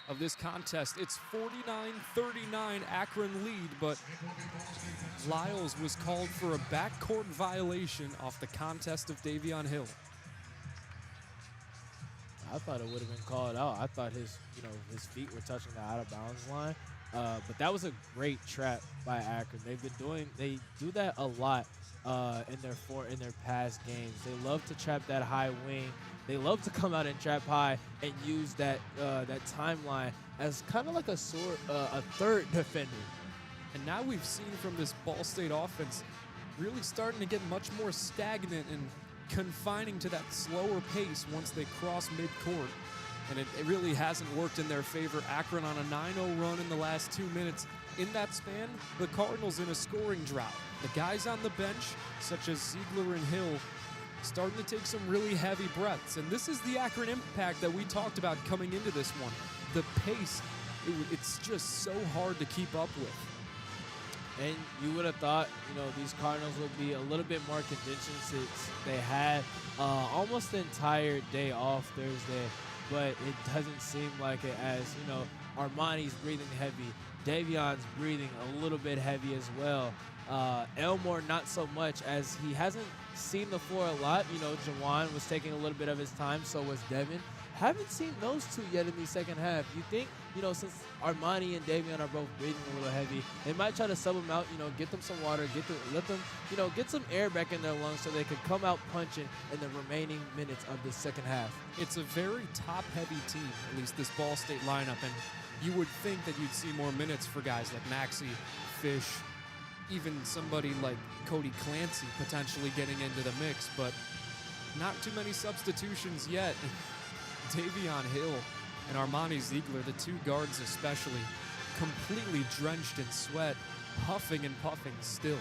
of this contest. It's 49-39 Akron lead, but Lyles was called for a backcourt violation off the contest of Davion Hill. I thought it would have been called out. I thought his feet were touching the out-of-bounds line. But that was a great trap by Akron. They do that a lot in their past games. They love to trap that high wing. They love to come out and trap high and use that timeline as kind of like a third defender. And now we've seen from this Ball State offense really starting to get much more stagnant and confining to that slower pace once they cross midcourt. And it really hasn't worked in their favor. Akron on a 9-0 run in the last 2 minutes. In that span, the Cardinals in a scoring drought. The guys on the bench, such as Ziegler and Hill, starting to take some really heavy breaths. And this is the Akron impact that we talked about coming into this one. The pace, it's just so hard to keep up with. And you would have thought, these Cardinals would be a little bit more conditioned since they had almost the entire day off Thursday. But it doesn't seem like it, as, Armani's breathing heavy. Davion's breathing a little bit heavy as well. Elmore not so much, as he hasn't seen the floor a lot. Jawan was taking a little bit of his time, so was Devin. Haven't seen those two yet in the second half. You think, since Armani and Davion are both breathing a little heavy, they might try to sub them out, get them some water, let them, get some air back in their lungs so they can come out punching in the remaining minutes of the second half. It's a very top-heavy team, at least this Ball State lineup, and you would think that you'd see more minutes for guys like Maxey, Fish, even somebody like Cody Clancy potentially getting into the mix, but not too many substitutions yet. Davion Hill and Armani Ziegler, the two guards especially, completely drenched in sweat, huffing and puffing still.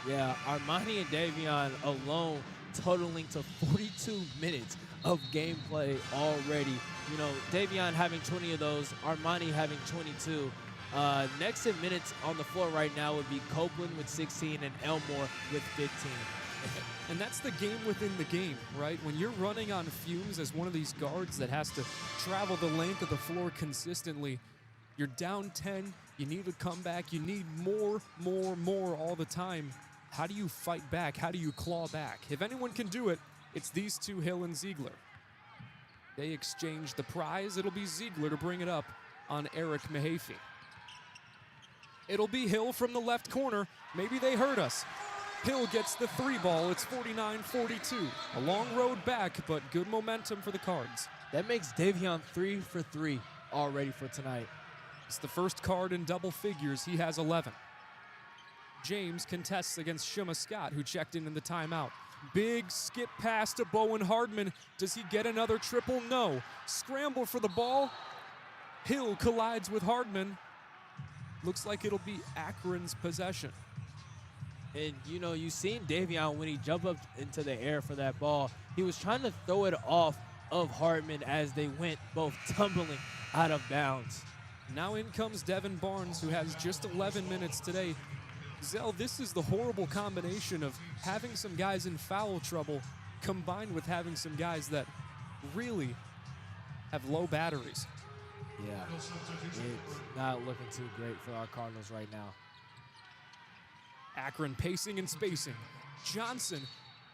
Yeah, Armani and Davion alone totaling to 42 minutes of gameplay already. Davion having 20 of those, Armani having 22. Next in minutes on the floor right now would be Copeland with 16 and Elmore with 15. And that's the game within the game, right? When you're running on fumes as one of these guards that has to travel the length of the floor consistently, you're down 10, you need a comeback, you need more all the time. How do you fight back? How do you claw back? If anyone can do it, it's these two, Hill and Ziegler. They exchange the prize. It'll be Ziegler to bring it up on Eric Mahaffey. It'll be Hill from the left corner. Maybe they heard us. Hill gets the three ball. It's 49-42. A long road back, but good momentum for the Cards. That makes Davion 3 for 3 already for tonight. It's the first Card in double figures. He has 11. James contests against Shima Scott, who checked in the timeout. Big skip pass to Bowen Hardman. Does he get another triple? No. Scramble for the ball. Hill collides with Hardman. Looks like it'll be Akron's possession. And, you've seen Davion when he jumped up into the air for that ball. He was trying to throw it off of Hardman as they went both tumbling out of bounds. Now in comes Devin Barnes, who has just 11 minutes today. Zell, this is the horrible combination of having some guys in foul trouble combined with having some guys that really have low batteries. Yeah, it's not looking too great for our Cardinals right now. Akron pacing and spacing. Johnson,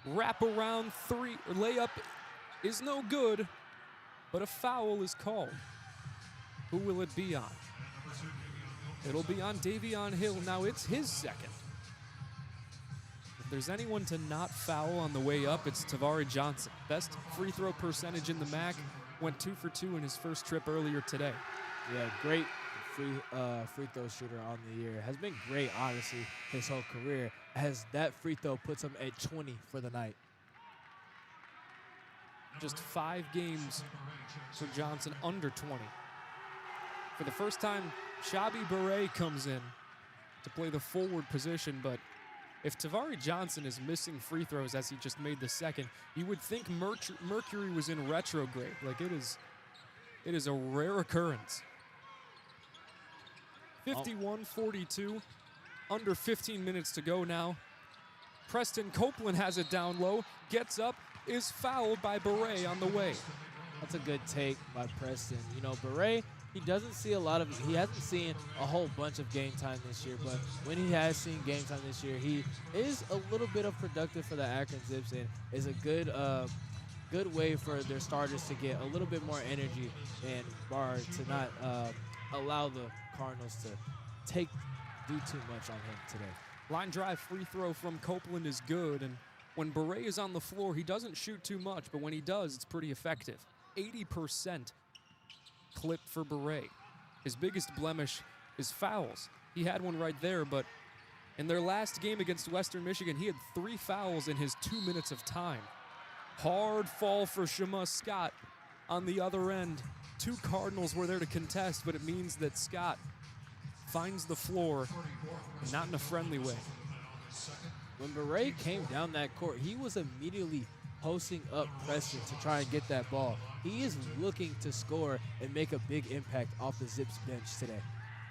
wraparound three, or layup is no good, but a foul is called. Who will it be on? It'll be on Davion Hill. Now it's his second. If there's anyone to not foul on the way up, it's Tavari Johnson. Best free throw percentage in the MAC. Went 2 for 2 in his first trip earlier today. Yeah, great free throw shooter on the year. Has been great, honestly, his whole career, as that free throw puts him at 20 for the night. Just 5 games for Johnson under 20. For the first time, Shabi Beret comes in to play the forward position, but if Tavari Johnson is missing free throws as he just made the second, you would think Mercury was in retrograde. Like, it is a rare occurrence. 51-42, under 15 minutes to go now. Preston Copeland has it down low, gets up, is fouled by Beret on the way. That's a good take by Preston. Beret, he hasn't seen a whole bunch of game time this year, but when he has seen game time this year, he is a little bit of productive for the Akron Zips, and is a good way for their starters to get a little bit more energy and bar to not allow the Cardinals to do too much on him today. Line drive free throw from Copeland is good, and when Beret is on the floor, he doesn't shoot too much, but when he does, it's pretty effective. 80% clip for Beret. His biggest blemish is fouls. He had one right there, but in their last game against Western Michigan, he had 3 fouls in his 2 minutes of time. Hard fall for Shamus Scott on the other end. 2 Cardinals were there to contest, but it means that Scott finds the floor, not in a friendly way. When Beret came down that court, he was immediately posting up Preston to try and get that ball. He is looking to score and make a big impact off the Zips bench today.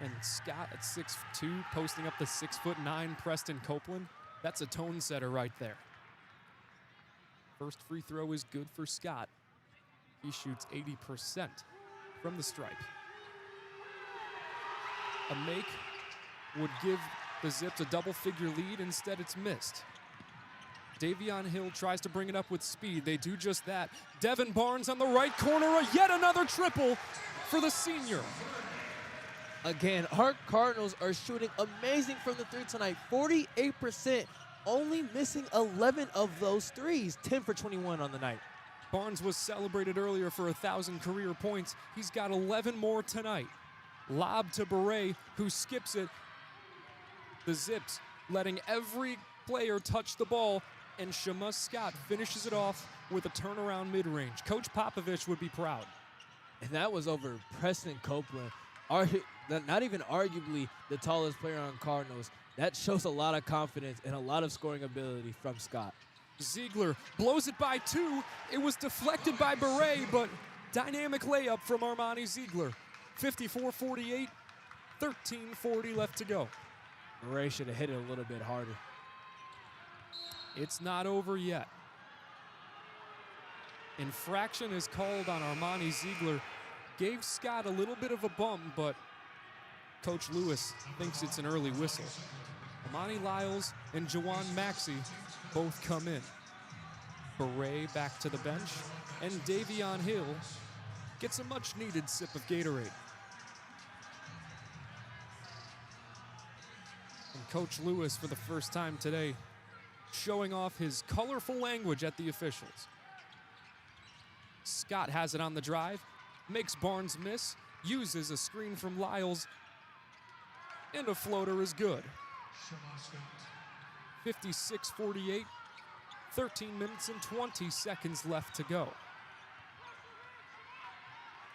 And Scott at 6'2", posting up the 6'9" Preston Copeland. That's a tone setter right there. First free throw is good for Scott. He shoots 80% from the stripe. A make would give the Zips a double-figure lead. Instead, it's missed. Davion Hill tries to bring it up with speed. They do just that. Devin Barnes on the right corner, yet another triple for the senior. Again, our Cardinals are shooting amazing from the 3 tonight. 48%, only missing 11 of those threes. 10 for 21 on the night. Barnes was celebrated earlier for 1,000 career points. He's got 11 more tonight. Lob to Beret, who skips it. The Zips letting every player touch the ball, and Shamus Scott finishes it off with a turnaround mid-range. Coach Popovich would be proud. And that was over Preston Copeland. Not even arguably the tallest player on Cardinals. That shows a lot of confidence and a lot of scoring ability from Scott. Ziegler blows it by 2. It was deflected by Beret, but dynamic layup from Armani Ziegler. 54-48, 13:40 left to go. Beret should have hit it a little bit harder. It's not over yet. Infraction is called on Armani Ziegler. Gave Scott a little bit of a bump, but Coach Lewis thinks it's an early whistle. Amani Lyles and Jawan Maxey both come in. Beret back to the bench, and Davion Hill gets a much-needed sip of Gatorade. And Coach Lewis, for the first time today, showing off his colorful language at the officials. Scott has it on the drive, makes Barnes miss, uses a screen from Lyles, and a floater is good. 56-48, 13 minutes and 20 seconds left to go.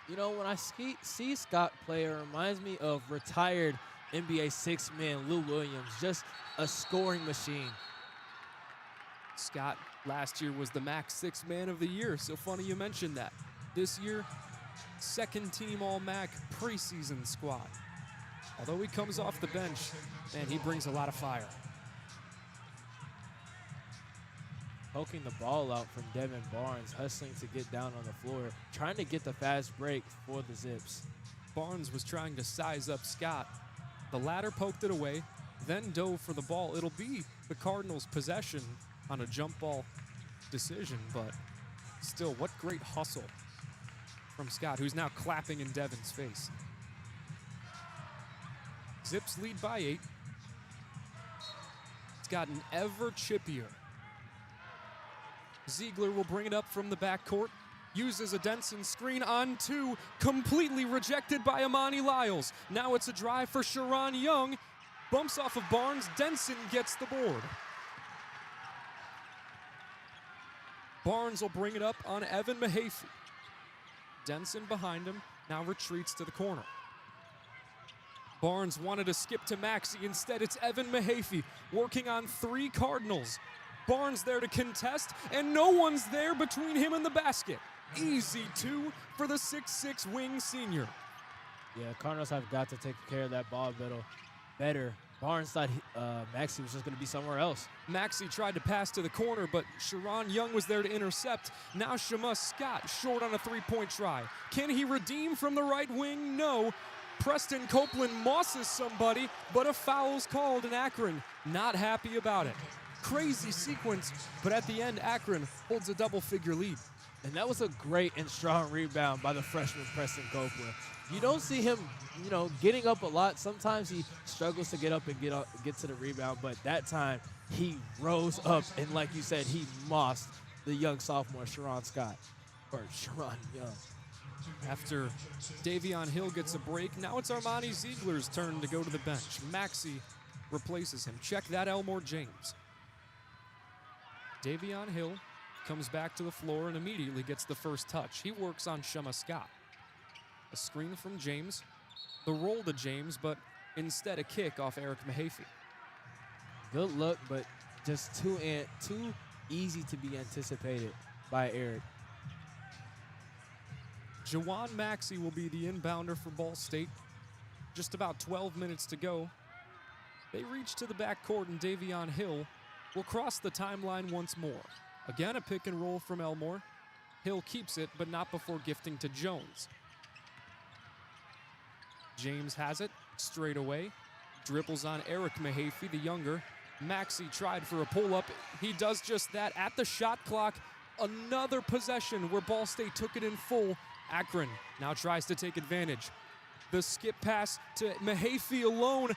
You know, when I see Scott play, it reminds me of retired NBA six-man Lou Williams, just a scoring machine. Scott last year was the MAC Sixth Man of the Year, so funny you mentioned that. This year, second team All-MAC preseason squad. Although he comes off the bench, man, he brings a lot of fire. Poking the ball out from Devin Barnes, hustling to get down on the floor, trying to get the fast break for the Zips. Barnes was trying to size up Scott. The latter poked it away, then dove for the ball. It'll be the Cardinals' possession on a jump ball decision, but still, what great hustle from Scott, who's now clapping in Devin's face. Zips lead by 8. It's gotten ever chippier. Ziegler will bring it up from the backcourt, uses a Denson screen on 2, completely rejected by Amani Lyles. Now it's a drive for Sharon Young, bumps off of Barnes, Denson gets the board. Barnes will bring it up on Evan Mahaffey. Denson behind him, now retreats to the corner. Barnes wanted to skip to Maxey. Instead, it's Evan Mahaffey working on 3 Cardinals. Barnes there to contest, and no one's there between him and the basket. Easy 2 for the 6'6" wing senior. Yeah, Cardinals have got to take care of that ball better. Barnes thought Maxey was just going to be somewhere else. Maxey tried to pass to the corner, but Sharon Young was there to intercept. Now Shamus Scott short on a 3-point try. Can he redeem from the right wing? No. Preston Copeland mosses somebody, but a foul's called, and Akron not happy about it. Crazy sequence, but at the end, Akron holds a double-figure lead. And that was a great and strong rebound by the freshman Preston Copeland. You don't see him, getting up a lot. Sometimes he struggles to get up and get to the rebound, but that time he rose up and, like you said, he mossed the young sophomore Sharon Young. After Davion Hill gets a break, now it's Armani Ziegler's turn to go to the bench. Maxey replaces him. Check that, Elmore James. Davion Hill comes back to the floor and immediately gets the first touch. He works on Shema Scott. A screen from James, the roll to James, but instead a kick off Eric Mahaffey. Good look, but just too easy to be anticipated by Eric. Jawan Maxey will be the inbounder for Ball State. Just about 12 minutes to go. They reach to the backcourt, and Davion Hill will cross the timeline once more. Again, a pick and roll from Elmore. Hill keeps it, but not before gifting to Jones. James has it straight away. Dribbles on Eric Mahaffey, the younger. Maxey tried for a pull-up. He does just that at the shot clock. Another possession where Ball State took it in full. Akron now tries to take advantage. The skip pass to Mahaffey alone.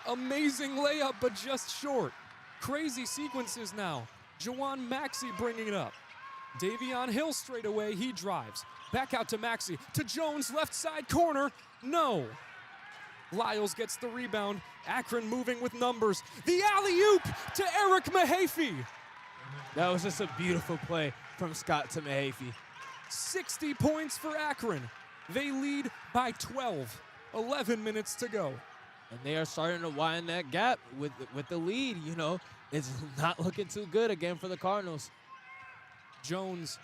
Amazing layup, but just short. Crazy sequences now. Jawan Maxey bringing it up. Davion Hill straight away. He drives. Back out to Maxey. To Jones, left side corner. No. Lyles gets the rebound. Akron moving with numbers. The alley-oop to Eric Mahaffey. That was just a beautiful play from Scott to Mahaffey. 60 points for Akron. They lead by 12. 11 minutes to go. And they are starting to widen that gap with the lead. It's not looking too good again for the Cardinals. Jones,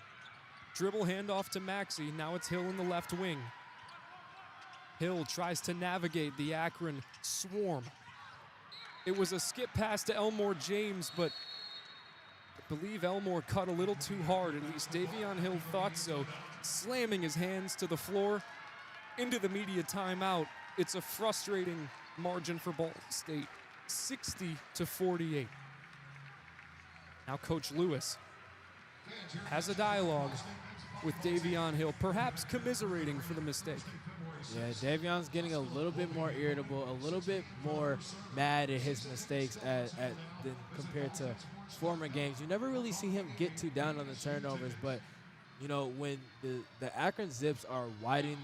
dribble handoff to Maxey. Now it's Hill in the left wing. Hill tries to navigate the Akron swarm. It was a skip pass to Elmore James, but I believe Elmore cut a little too hard. At least Davion Hill thought so. Slamming his hands to the floor into the media timeout. It's a frustrating margin for Ball State, 60-48. Now Coach Lewis has a dialogue with Davion Hill, perhaps commiserating for the mistake. Yeah, Davion's getting a little bit more irritable, a little bit more mad at his mistakes than compared to former games. You never really see him get too down on the turnovers, but when the Akron Zips are widening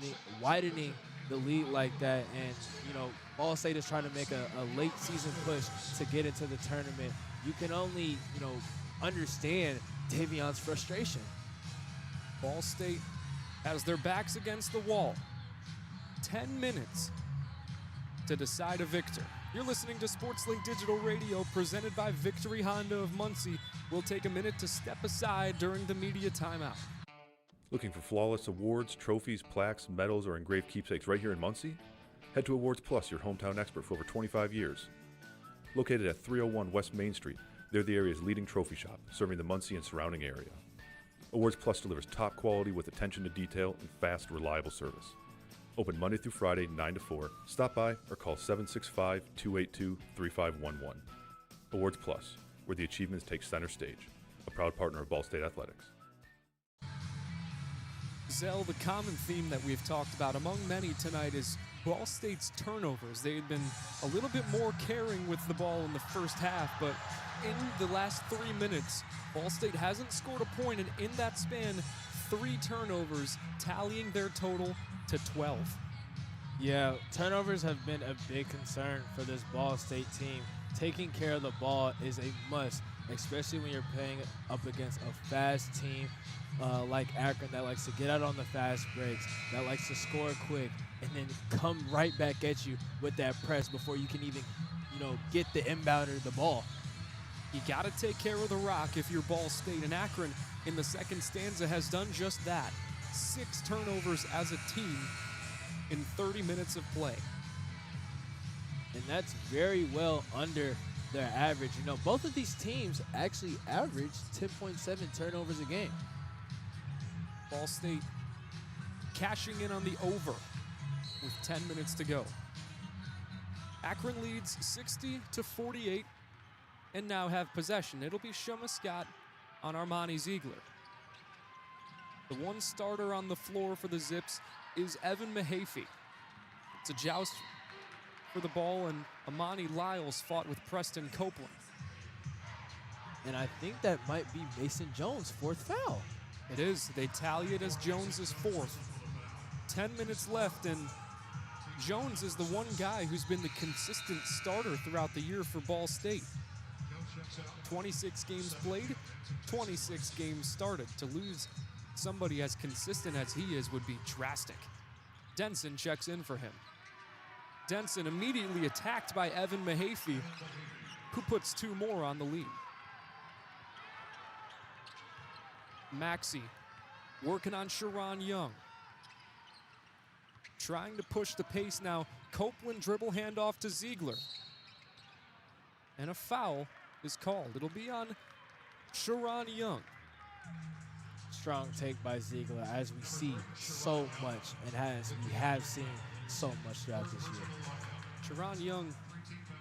the lead like that, and Ball State is trying to make a late season push to get into the tournament, you can only understand Davion's frustration. Ball State has their backs against the wall. 10 minutes to decide a victor. You're listening to SportsLink Digital Radio, presented by Victory Honda of Muncie. We'll take a minute to step aside during the media timeout. Looking for flawless awards, trophies, plaques, medals, or engraved keepsakes right here in Muncie? Head to Awards Plus, your hometown expert for over 25 years. Located at 301 West Main Street, they're the area's leading trophy shop, serving the Muncie and surrounding area. Awards Plus delivers top quality with attention to detail and fast, reliable service. Open Monday through Friday, 9 to 4. Stop by or call 765-282-3511. Awards Plus, where the achievements take center stage. A proud partner of Ball State Athletics. Zell, the common theme that we've talked about among many tonight is Ball State's turnovers. They had been a little bit more caring with the ball in the first half, but in the last 3 minutes, Ball State hasn't scored a point, and in that span, 3 turnovers, tallying their total to 12. Yeah, turnovers have been a big concern for this Ball State team. Taking care of the ball is a must, especially when you're playing up against a fast team like Akron that likes to get out on the fast breaks, that likes to score quick, and then come right back at you with that press before you can even, get the inbounder the ball. You got to take care of the rock if you're Ball State, and Akron in the second stanza has done just that. 6 turnovers as a team in 30 minutes of play. And that's very well under their average. Both of these teams actually average 10.7 turnovers a game. Ball State cashing in on the over with 10 minutes to go. Akron leads 60-48 and now have possession. It'll be Shema Scott on Armani Ziegler. The one starter on the floor for the Zips is Evan Mahaffey. It's a joust for the ball, and Amani Lyles fought with Preston Copeland. And I think that might be Mason Jones' fourth foul. It is. They tally it as Jones' fourth. 10 minutes left, and Jones is the one guy who's been the consistent starter throughout the year for Ball State. 26 games played, 26 games started. To lose somebody as consistent as he is would be drastic. Denson checks in for him. Denson immediately attacked by Evan Mahaffey, who puts 2 more on the lead. Maxey working on Sharon Young. Trying to push the pace now. Copeland dribble handoff to Ziegler. And a foul is called. It'll be on Sharon Young. Strong take by Ziegler, as we see so much, and as we have seen so much throughout this year. Sharon Young,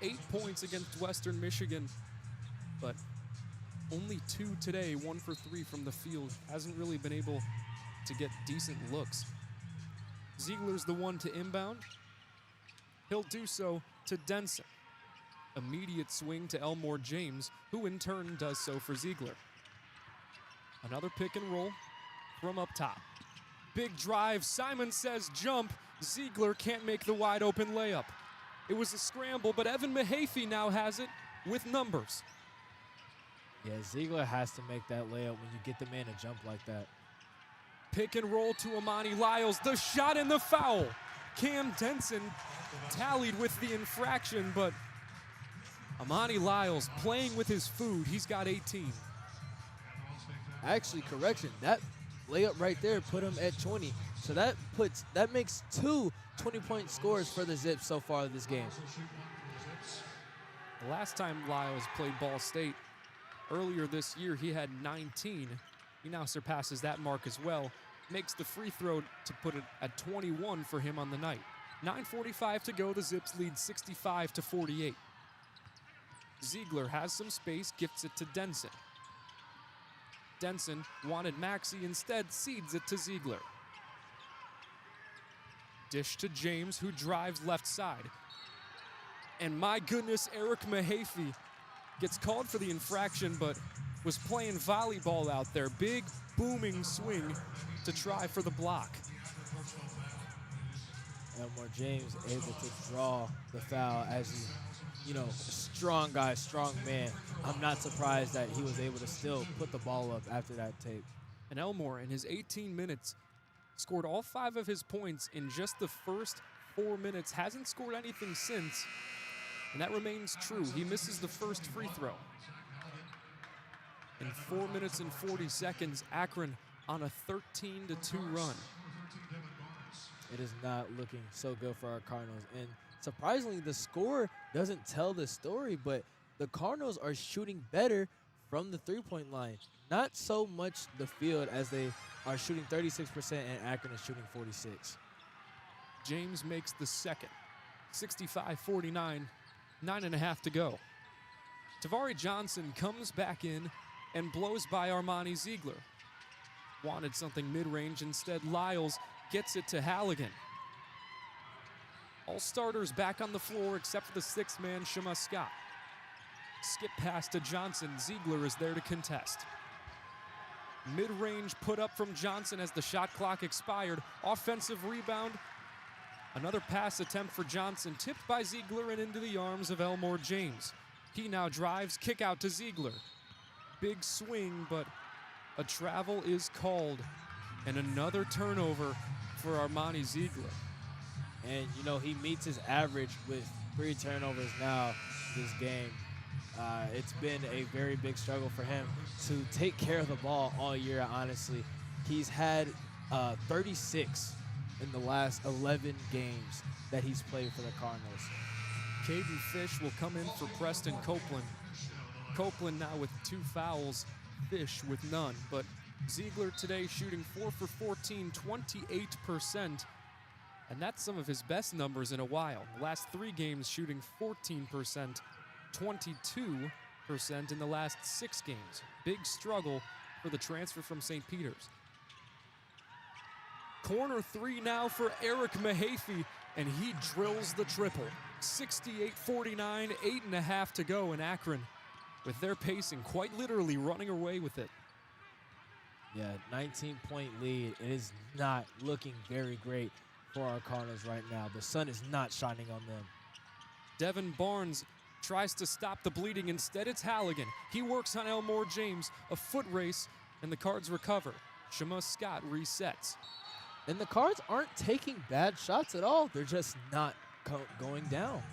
8 points against Western Michigan, but only 2 today, 1 for 3 from the field. Hasn't really been able to get decent looks. Ziegler's the one to inbound. He'll do so to Denson. Immediate swing to Elmore James, who in turn does so for Ziegler. Another pick and roll from up top. Big drive, Simon says jump. Ziegler can't make the wide open layup. It was a scramble, but Evan Mahaffey now has it with numbers. Yeah, Ziegler has to make that layup when you get the man to jump like that. Pick and roll to Amani Lyles, the shot and the foul. Cam Denson tallied with the infraction, but Amani Lyles playing with his food. He's got 18. Actually, correction, that layup right there put him at 20. So that makes 2 20-point scores for the Zips so far this game. The last time Lyles played Ball State, earlier this year, he had 19. He now surpasses that mark as well. Makes the free throw to put it at 21 for him on the night. 9:45 to go. The Zips lead 65-48. Ziegler has some space, gifts it to Denson. Denson wanted Maxey, instead cedes it to Ziegler. Dish to James, who drives left side. And my goodness, Eric Mahaffey gets called for the infraction, but was playing volleyball out there. Big, booming swing to try for the block. Elmore James able to draw the foul as he, strong guy, strong man. I'm not surprised that he was able to still put the ball up after that tape. And Elmore, in his 18 minutes, scored all 5 of his points in just the first 4 minutes. Hasn't scored anything since, and that remains true. He misses the first free throw. In 4 minutes and 40 seconds, Akron on a 13-2 run. It is not looking so good for our Cardinals. And surprisingly, the score doesn't tell the story, but the Cardinals are shooting better from the three-point line. Not so much the field, as they are shooting 36% and Akron is shooting 46%. James makes the second. 65-49, 9.5 to go. Tavari Johnson comes back in and blows by Armani Ziegler. Wanted something mid-range, instead Lyles gets it to Halligan. All starters back on the floor except for the 6th man, Shema Scott. Skip pass to Johnson. Ziegler is there to contest. Mid-range put up from Johnson as the shot clock expired. Offensive rebound. Another pass attempt for Johnson, tipped by Ziegler and into the arms of Elmore James. He now drives, kick out to Ziegler. Big swing, but a travel is called. And another turnover for Armani Ziegler. And, he meets his average with 3 turnovers now this game. It's been a very big struggle for him to take care of the ball all year, honestly. He's had 36 in the last 11 games that he's played for the Cardinals. Caden Fish will come in for Preston Copeland. Copeland now with 2 fouls, Fish with none. But Ziegler today shooting 4 for 14, 28%. And that's some of his best numbers in a while. The last 3 games shooting 14%, 22% in the last 6 games. Big struggle for the transfer from St. Peter's. Corner three now for Eric Mahaffey, and he drills the triple. 68-49, 8.5 to go in Akron, with their pacing quite literally running away with it. Yeah, 19-point lead. It is not looking very great for our Cardinals right now. The sun is not shining on them. Devin Barnes tries to stop the bleeding. Instead, it's Halligan. He works on Elmore James, a foot race, and the Cards recover. Shema Scott resets. And the Cards aren't taking bad shots at all. They're just not going down.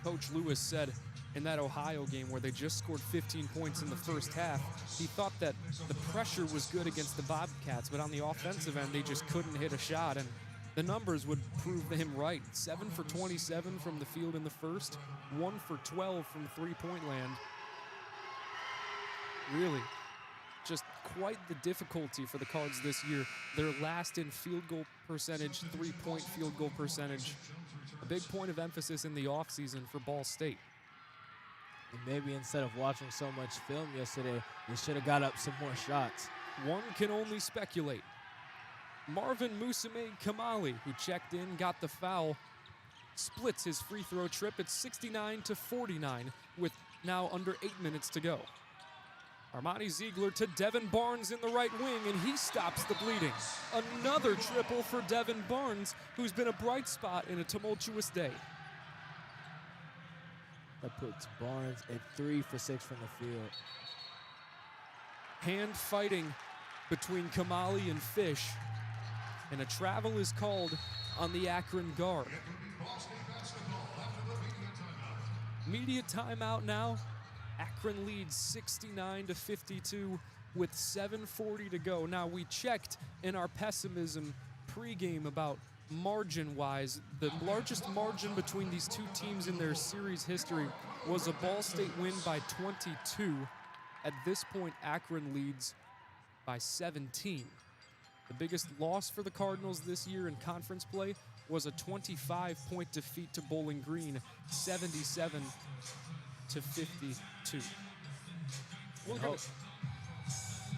Coach Lewis said in that Ohio game where they just scored 15 points in the first half, he thought that the pressure was good against the Bobcats, but on the offensive end, they just couldn't hit a shot, and the numbers would prove him right. 7 for 27 from the field in the first, 1 for 12 from three-point land. Really, just quite the difficulty for the Cards this year. They're last in field goal percentage, three-point field goal percentage. A big point of emphasis in the offseason for Ball State. And maybe instead of watching so much film yesterday, they should have got up some more shots. One can only speculate. Marvin Musameh Kamali, who checked in, got the foul, splits his free throw trip. It's 69-49 with now under 8 minutes to go. Armani Ziegler to Devin Barnes in the right wing, and he stops the bleeding. Another triple for Devin Barnes, who's been a bright spot in a tumultuous day. That puts Barnes at 3 for 6 from the field. Hand fighting between Kamali and Fish, and a travel is called on the Akron guard. Media timeout now. Akron leads 69-52 with 7:40 to go. Now, we checked in our pessimism pregame about margin-wise. The largest margin between these two teams in their series history was a Ball State win by 22. At this point, Akron leads by 17. The biggest loss for the Cardinals this year in conference play was a 25-point defeat to Bowling Green, 77-52.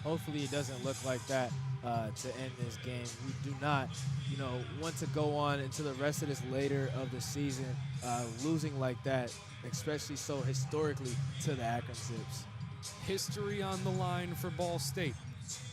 Hopefully it doesn't look like that to end this game. We do not, want to go on into the rest of this later of the season losing like that, especially so historically to the Akron Zips. History on the line for Ball State.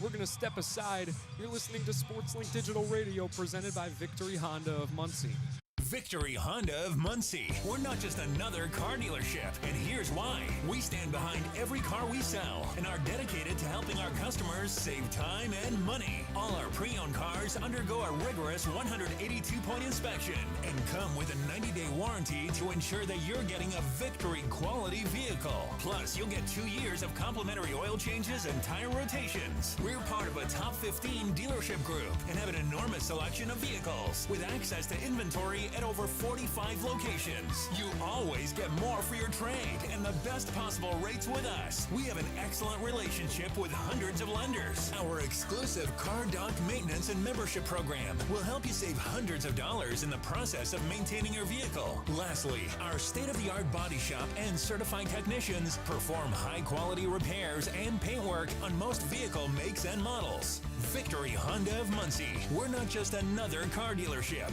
We're going to step aside. You're listening to SportsLink Digital Radio, presented by Victory Honda of Muncie. Victory Honda of Muncie. We're not just another car dealership, and here's why. We stand behind every car we sell and are dedicated to helping our customers save time and money. All our pre-owned cars undergo a rigorous 182-point inspection and come with a 90-day warranty to ensure that you're getting a Victory quality vehicle. Plus, you'll get 2 years of complimentary oil changes and tire rotations. We're part of a top 15 dealership group and have an enormous selection of vehicles with access to inventory at over 45 locations. You always get more for your trade and the best possible rates with us. We have an excellent relationship with hundreds of lenders. Our exclusive Car Doc maintenance and membership program will help you save hundreds of dollars in the process of maintaining your vehicle. Lastly, our state-of-the-art body shop and certified technicians perform high-quality repairs and paint work on most vehicle makes and models. Victory Honda of Muncie. We're not just another car dealership.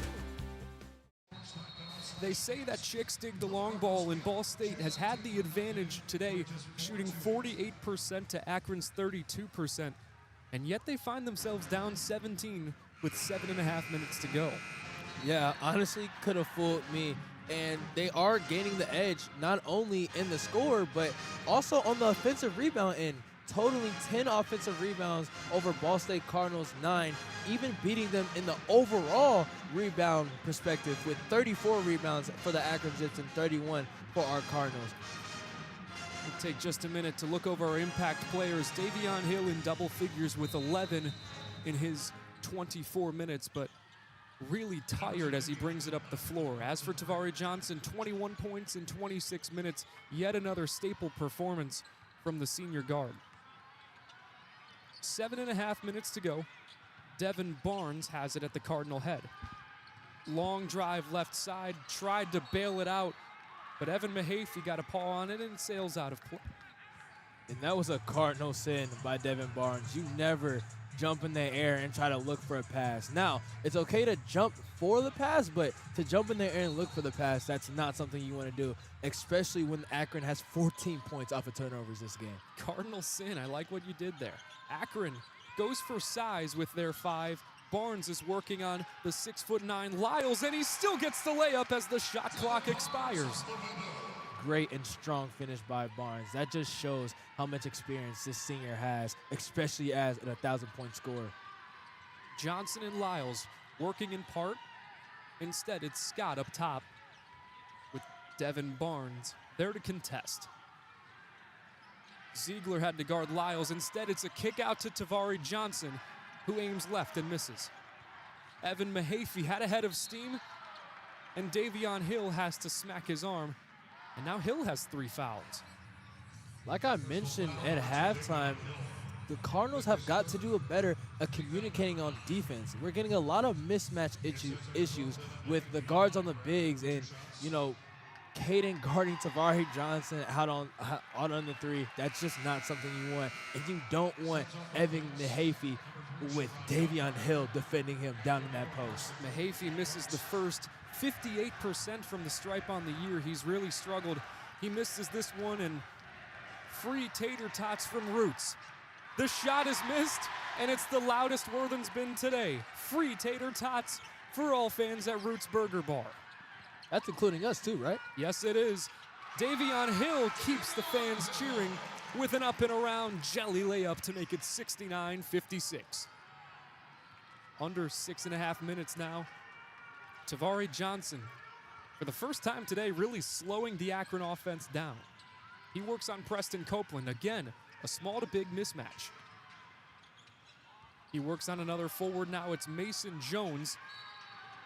They say that chicks dig the long ball, and Ball State has had the advantage today, shooting 48% to Akron's 32%, and yet they find themselves down 17 with 7.5 minutes to go. Yeah, honestly, could have fooled me. And they are gaining the edge, not only in the score, but also on the offensive rebound end, totaling 10 offensive rebounds over Ball State Cardinals 9, even beating them in the overall rebound perspective with 34 rebounds for the Akron Zips and 31 for our Cardinals. We'll take just a minute to look over our impact players. Davion Hill in double figures with 11 in his 24 minutes, but really tired as he brings it up the floor. As for Tavari Johnson, 21 points in 26 minutes, yet another staple performance from the senior guard. 7.5 minutes to go. Devin Barnes has it at the Cardinal head. Long drive left side, tried to bail it out, but Evan Mahaffey got a paw on it and it sails out of play. And that was a Cardinal sin by Devin Barnes. You never jump in the air and try to look for a pass. Now, it's okay to jump for the pass, but to jump in the air and look for the pass, that's not something you want to do, especially when Akron has 14 points off of turnovers this game. Cardinal sin. I like what you did there. Akron goes for size with their 5. Barnes is working on the 6'9" Lyles, and he still gets the layup as the shot clock expires. Great and strong finish by Barnes. That just shows how much experience this senior has, especially as an 1,000-point scorer. Johnson and Lyles working in part. Instead, it's Scott up top with Devin Barnes there to contest. Ziegler had to guard Lyles. Instead, it's a kick out to Tavari Johnson, who aims left and misses. Evan Mahaffey had a head of steam, and Davion Hill has to smack his arm. And now Hill has 3 fouls. Like I mentioned at halftime, the Cardinals have got to do a better at communicating on defense. We're getting a lot of mismatch issues with the guards on the bigs and, you know, Caden guarding Tavari Johnson out on the 3. That's just not something you want. And you don't want Evan Mahaffey with Davion Hill defending him down in that post. Mahaffey misses the first 58% from the stripe on the year. He's really struggled. He misses this one, and free tater tots from Roots. The shot is missed, and it's the loudest Worthen's been today. Free tater tots for all fans at Roots Burger Bar. That's including us too, right? Yes, it is. Davion Hill keeps the fans cheering with an up and around jelly layup to make it 69-56. Under 6.5 minutes now. Tavari Johnson, for the first time today, really slowing the Akron offense down. He works on Preston Copeland. Again, a small to big mismatch. He works on another forward. Now it's Mason Jones.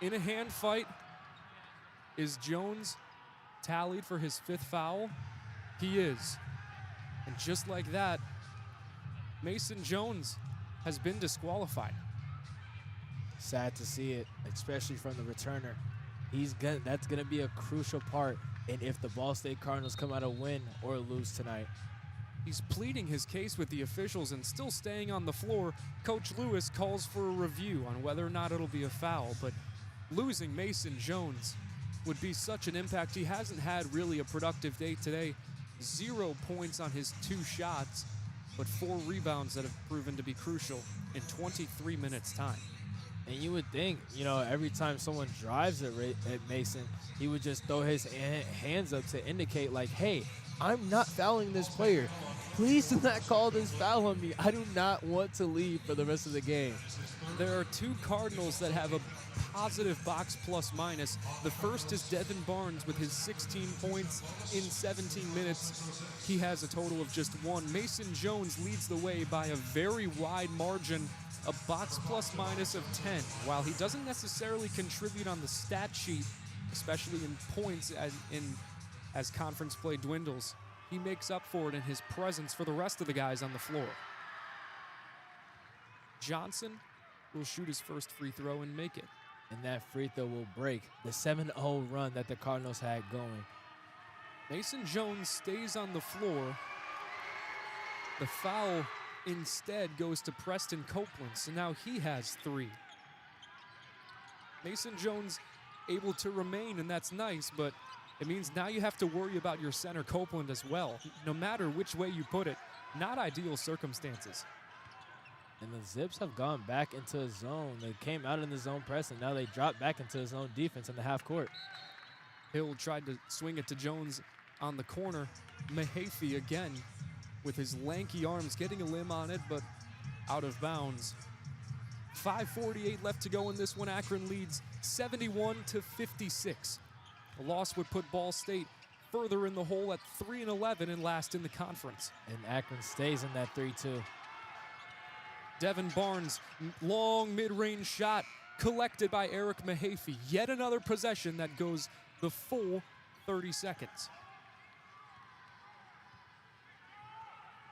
In a hand fight, is Jones tallied for his 5th foul? He is. And just like that, Mason Jones has been disqualified. Sad to see it, especially from the returner. That's going to be a crucial part in if the Ball State Cardinals come out a win or lose tonight. He's pleading his case with the officials and still staying on the floor. Coach Lewis calls for a review on whether or not it'll be a foul, but losing Mason Jones would be such an impact. He hasn't had really a productive day today. 0 points on his 2 shots, but 4 rebounds that have proven to be crucial in 23 minutes time. And you would think, you know, every time someone drives at Mason, he would just throw his hands up to indicate, like, hey, I'm not fouling this player. Please do not call this foul on me. I do not want to leave for the rest of the game. There are 2 Cardinals that have a positive box plus minus. The first is Devin Barnes with his 16 points in 17 minutes. He has a total of just 1. Mason Jones leads the way by a very wide margin, a box plus minus of 10. While he doesn't necessarily contribute on the stat sheet, especially in points as conference play dwindles, he makes up for it in his presence for the rest of the guys on the floor. Johnson will shoot his first free throw and make it. And that free throw will break the 7-0 run that the Cardinals had going. Mason Jones stays on the floor. The foul instead goes to Preston Copeland, so now he has 3. Mason Jones able to remain, and that's nice, but it means now you have to worry about your center Copeland as well. No matter which way you put it, not ideal circumstances. And the Zips have gone back into a zone. They came out in the zone press, and now they dropped back into a zone defense in the half court. Hill tried to swing it to Jones on the corner. Mahaffey again with his lanky arms getting a limb on it, but out of bounds. 5:48 left to go in this one. Akron leads 71-56. A loss would put Ball State further in the hole at 3-11 and last in the conference. And Akron stays in that 3-2. Devin Barnes, long mid-range shot collected by Eric Mahaffey. Yet another possession that goes the full 30 seconds.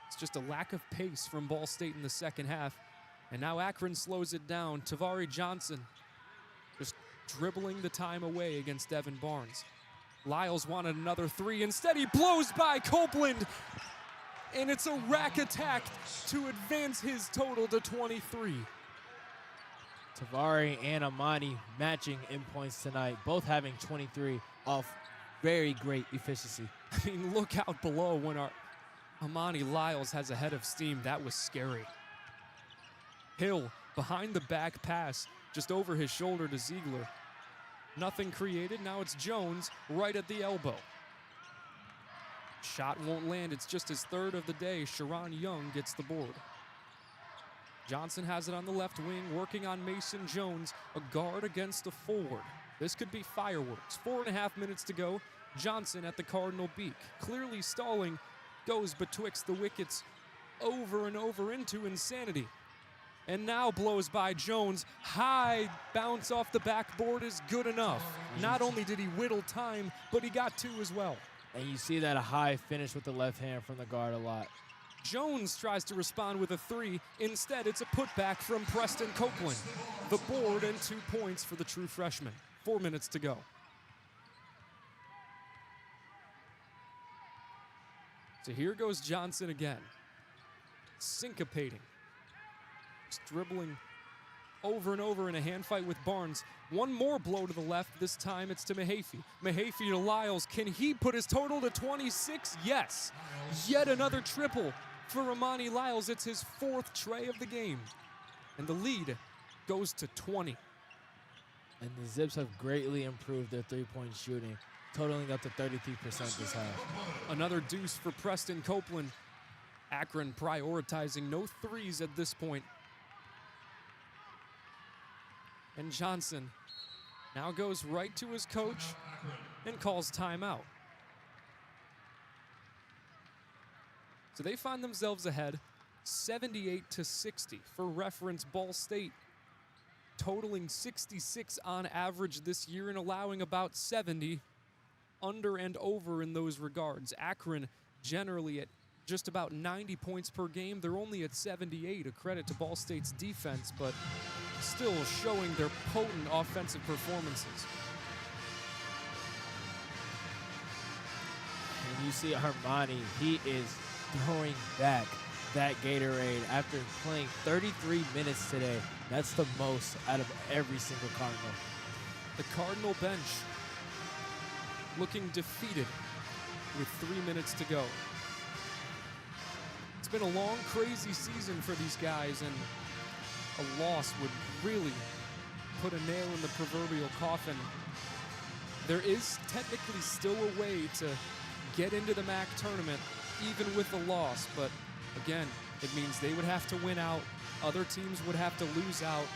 It's just a lack of pace from Ball State in the second half. And now Akron slows it down. Tavari Johnson just dribbling the time away against Devin Barnes. Lyles wanted another 3. Instead, he blows by Copeland. and it's a rack attack to advance his total to 23. Tavari and Amani matching in points tonight, both having 23 off very great efficiency. I mean, look out below when our Amani Lyles has a head of steam. That was scary. Hill behind the back pass, just over his shoulder to Ziegler. Nothing created. Now it's Jones right at the elbow. Shot won't land. It's just his third of the day. Sharon Young gets the board. Johnson has it on the left wing, working on Mason Jones, a guard against a forward. This could be fireworks. 4.5 minutes to go. Johnson at the Cardinal beak, clearly stalling, goes betwixt the wickets over and over into insanity. And now blows by Jones. High bounce off the backboard is good enough. Not only did he whittle time, but he got two as well. And you see that a high finish with the left hand from the guard a lot. Jones tries to respond with a three. Instead, it's a putback from Preston Copeland. The board and 2 points for the true freshman. 4 minutes to go. So here goes Johnson again. Syncopating. Just dribbling over and over in a hand fight with Barnes. One more blow to the left. This time it's to Mahaffey. Mahaffey to Lyles. Can he put his total to 26? Yes. Yet another triple for Amani Lyles. It's his 4th tray of the game. And the lead goes to 20. And the Zips have greatly improved their three-point shooting, totaling up to 33% this half. Another deuce for Preston Copeland. Akron prioritizing no threes at this point. And Johnson now goes right to his coach and calls timeout. So they find themselves ahead 78-60. For reference, Ball State totaling 66 on average this year and allowing about 70 under and over in those regards. Akron generally at just about 90 points per game. They're only at 78, a credit to Ball State's defense, but still showing their potent offensive performances. And you see Armani, he is throwing back that Gatorade after playing 33 minutes today. That's the most out of every single Cardinal. The Cardinal bench looking defeated with 3 minutes to go. It's been a long, crazy season for these guys, and a loss would really put a nail in the proverbial coffin. There is technically still a way to get into the MAC tournament, even with a loss, but again, it means they would have to win out. Other teams would have to lose out.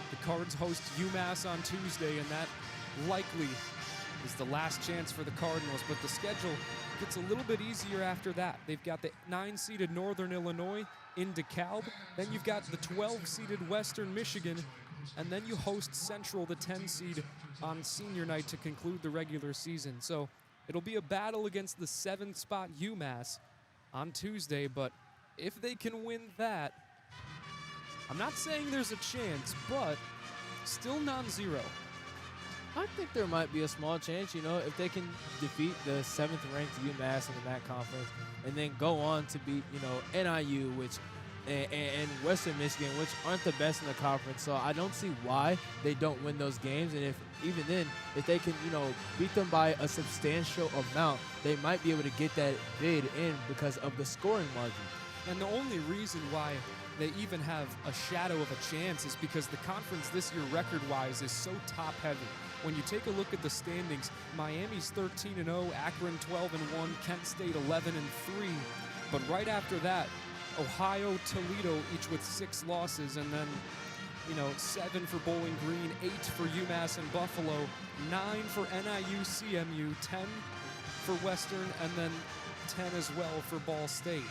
The Cards host UMass on Tuesday, and that likely is the last chance for the Cardinals, but the schedule gets a little bit easier after that. They've got the 9-seeded Northern Illinois in DeKalb, then you've got the 12-seeded Western Michigan, and then you host Central, the 10-seed, on senior night to conclude the regular season. So it'll be a battle against the 7th spot UMass on Tuesday, but if they can win that, I'm not saying there's a chance, but still non-zero. I think there might be a small chance, you know, if they can defeat the 7th-ranked UMass in the MAC conference and then go on to beat, you know, NIU, which and Western Michigan, which aren't the best in the conference. So I don't see why they don't win those games. And if even then, if they can, you know, beat them by a substantial amount, they might be able to get that bid in because of the scoring margin. And the only reason why they even have a shadow of a chance is because the conference this year record-wise is so top-heavy. When you take a look at the standings, Miami's 13-0, Akron 12-1, Kent State 11-3. But right after that, Ohio, Toledo, each with 6 losses, and then, you know, 7 for Bowling Green, 8 for UMass and Buffalo, 9 for NIU, CMU, 10 for Western, and then 10 as well for Ball State.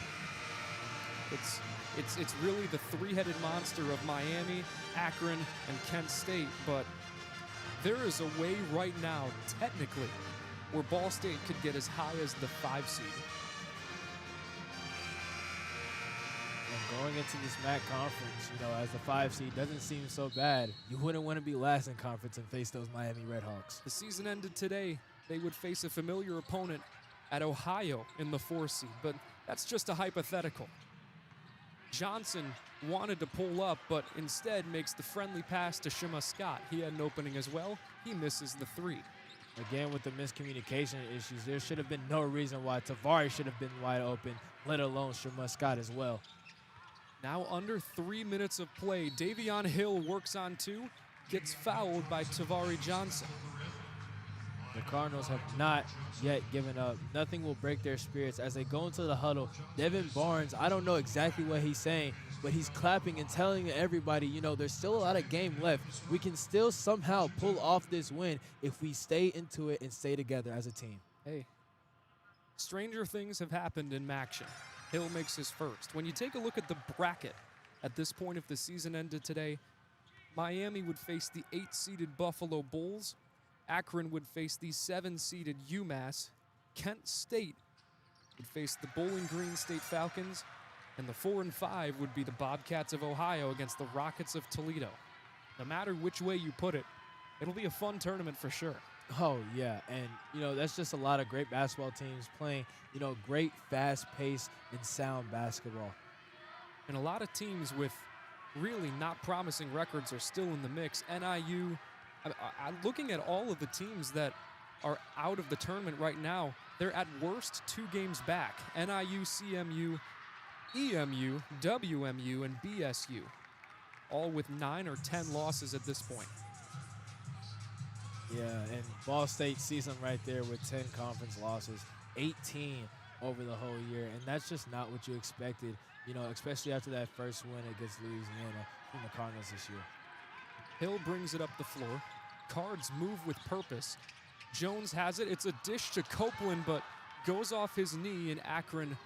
It's really the three-headed monster of Miami, Akron, and Kent State, but there is a way right now, technically, where Ball State could get as high as the 5 seed. And going into this MAC conference, you know, as the 5 seed doesn't seem so bad. You wouldn't want to be last in conference and face those Miami Redhawks. The season ended today. They would face a familiar opponent at Ohio in the 4 seed, but that's just a hypothetical. Johnson wanted to pull up, but instead makes the friendly pass to Shima Scott. He had an opening as well. He misses the 3. Again, with the miscommunication issues, there should have been no reason why Tavari should have been wide open, let alone Shima Scott as well. Now under 3 minutes of play, Davion Hill works on 2, gets fouled by Tavari Johnson. The Cardinals have not yet given up. Nothing will break their spirits as they go into the huddle. Devin Barnes, I don't know exactly what he's saying, but he's clapping and telling everybody, you know, there's still a lot of game left. We can still somehow pull off this win if we stay into it and stay together as a team. Hey, stranger things have happened in Maction. Hill makes his first. When you take a look at the bracket at this point, if the season ended today, Miami would face the 8-seeded Buffalo Bulls. Akron would face the 7-seeded UMass. Kent State would face the Bowling Green State Falcons. And the 4 and 5 would be the Bobcats of Ohio against the Rockets of Toledo. No matter which way you put it, it'll be a fun tournament for sure. Oh, yeah, and, you know, that's just a lot of great basketball teams playing, you know, great fast-paced and sound basketball. And a lot of teams with really not promising records are still in the mix. NIU, looking at all of the teams that are out of the tournament right now, they're at worst 2 games back. NIU, CMU, EMU, WMU, and BSU, all with 9 or 10 losses at this point. Yeah, and Ball State sees them right there with 10 conference losses, 18 over the whole year, and that's just not what you expected, you know, especially after that first win against Louisiana from the Cardinals this year. Hill brings it up the floor. Cards move with purpose. Jones has it. It's a dish to Copeland, but goes off his knee, and Akron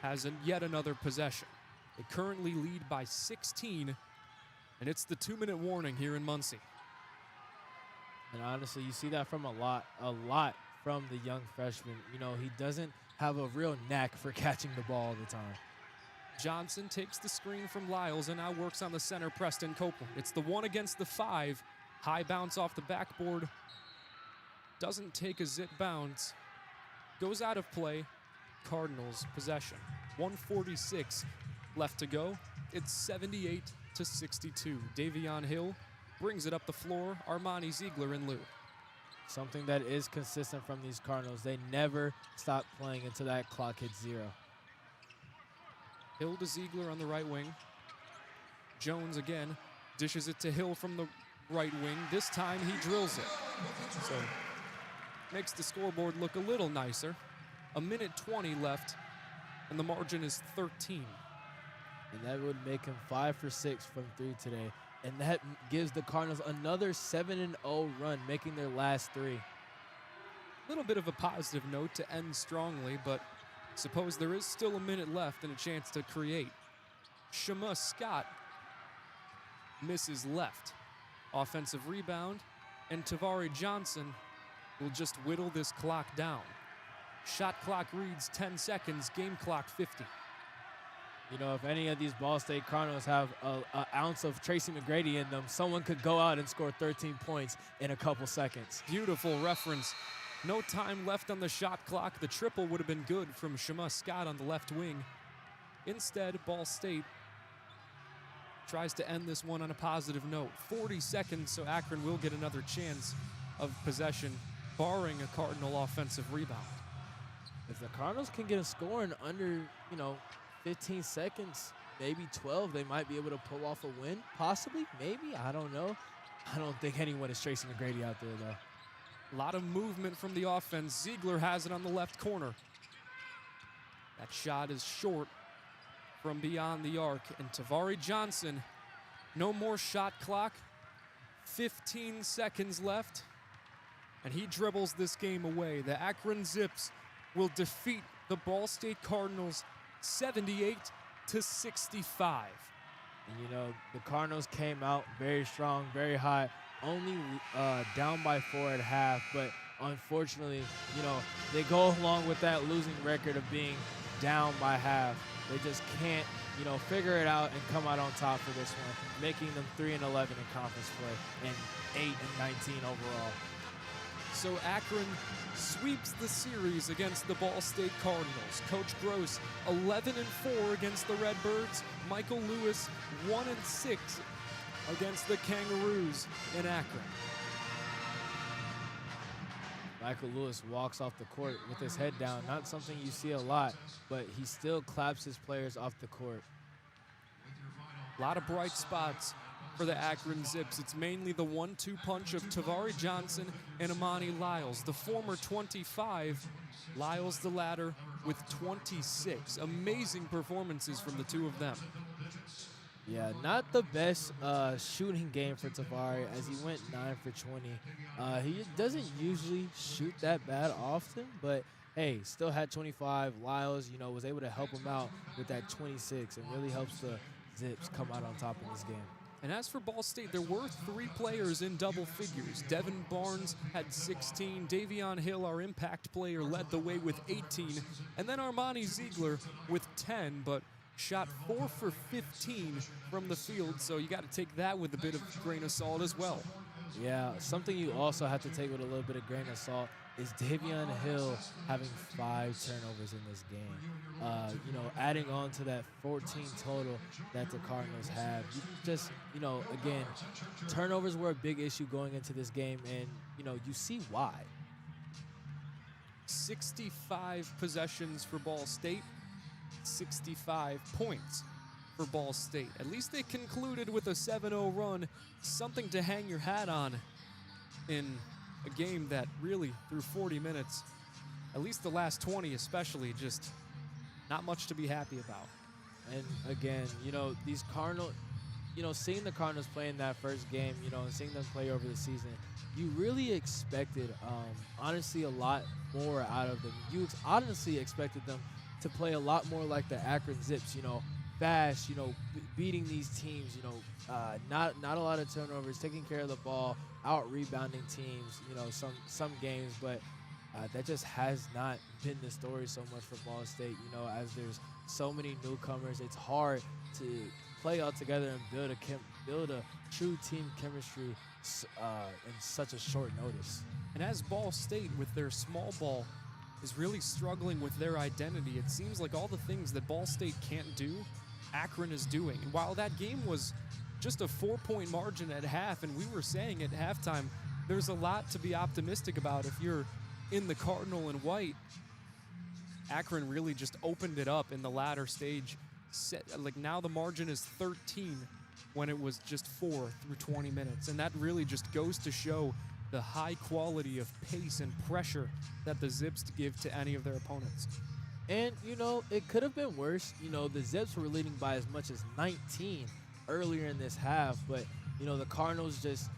has yet another possession. They currently lead by 16, and it's the 2-minute warning here in Muncie. And honestly, you see that from a lot from the young freshman. You know, he doesn't have a real knack for catching the ball all the time. Johnson takes the screen from Lyles and now works on the center, Preston Copeland. It's the 1 against the 5. High bounce off the backboard. Doesn't take a zip bounce. Goes out of play. Cardinals possession. 1:46 left to go. It's 78-62. Davion Hill brings it up the floor. Armani Ziegler in lieu. Something that is consistent from these Cardinals. They never stop playing until that clock hits 0. Hill to Ziegler on the right wing. Jones again dishes it to Hill from the right wing. This time he drills it. So makes the scoreboard look a little nicer. 1:20 left, and the margin is 13. And that would make him 5 for 6 from 3 today. And that gives the Cardinals another 7-0 run, making their last 3. A little bit of a positive note to end strongly, but suppose there is still a minute left and a chance to create. Shima Scott misses left. Offensive rebound, and Tavari Johnson will just whittle this clock down. Shot clock reads 10 seconds, game clock 50. You know, if any of these Ball State Cardinals have an ounce of Tracy McGrady in them, someone could go out and score 13 points in a couple seconds. Beautiful reference. No time left on the shot clock. The triple would have been good from Shima Scott on the left wing. Instead, Ball State tries to end this one on a positive note. 40 seconds, so Akron will get another chance of possession, barring a Cardinal offensive rebound. If the Cardinals can get a score in under, 15 seconds, maybe 12, they might be able to pull off a win. Possibly, maybe, I don't know. I don't think anyone is Tracy McGrady out there, though. A lot of movement from the offense. Ziegler has it on the left corner. That shot is short from beyond the arc. And Tavari Johnson, no more shot clock. 15 seconds left. And he dribbles this game away. The Akron Zips will defeat the Ball State Cardinals 78-65. And the Cardinals came out very strong, very high, only down by 4 at half, but unfortunately, they go along with that losing record of being down by half. They just can't, figure it out and come out on top for this one, making them 3-11 in conference play and 8-19 overall. So Akron sweeps the series against the Ball State Cardinals. Coach Gross 11-4 against the Redbirds. Michael Lewis 1-6 against the Kangaroos in Akron. Michael Lewis walks off the court with his head down. Not something you see a lot, but he still claps his players off the court. A lot of bright spots for the Akron Zips. It's mainly the 1-2 punch of Tavari Johnson and Amani Lyles. The former 25, Lyles the latter with 26. Amazing performances from the two of them. Yeah, not the best shooting game for Tavari as he went 9 for 20. He doesn't usually shoot that bad often, but hey, still had 25. Lyles, was able to help him out with that 26 and really helps the Zips come out on top in this game. And as for Ball State, there were 3 players in double figures. Devin Barnes had 16. Davion Hill, our impact player, led the way with 18. And then Armani Ziegler with 10, but shot 4 for 15 from the field. So you got to take that with a bit of grain of salt as well. Yeah, something you also have to take with a little bit of grain of salt is Davion Hill having 5 turnovers in this game. Adding on to that 14 total that the Cardinals have. Again, turnovers were a big issue going into this game, and, you see why. 65 possessions for Ball State, 65 points for Ball State. At least they concluded with a 7-0 run, something to hang your hat on in a game that really, through 40 minutes, at least the last 20 especially, just not much to be happy about. And again, these Cardinals, seeing the Cardinals play in that first game, and seeing them play over the season, you really expected, honestly, a lot more out of them. You honestly expected them to play a lot more like the Akron Zips, fast, beating these teams, not a lot of turnovers, taking care of the ball, out rebounding teams, some games, but that just has not been the story so much for Ball State. As there's so many newcomers, it's hard to play all together and build a true team chemistry in such a short notice. And as Ball State, with their small ball, is really struggling with their identity, it seems like all the things that Ball State can't do, Akron is doing. And while that game was just a 4-point margin at half, and we were saying at halftime, there's a lot to be optimistic about if you're in the Cardinal and white. Akron really just opened it up in the latter stage. Now the margin is 13 when it was just 4 through 20 minutes. And that really just goes to show the high quality of pace and pressure that the Zips give to any of their opponents. And, it could have been worse. The Zips were leading by as much as 19 earlier in this half, but, the Cardinals just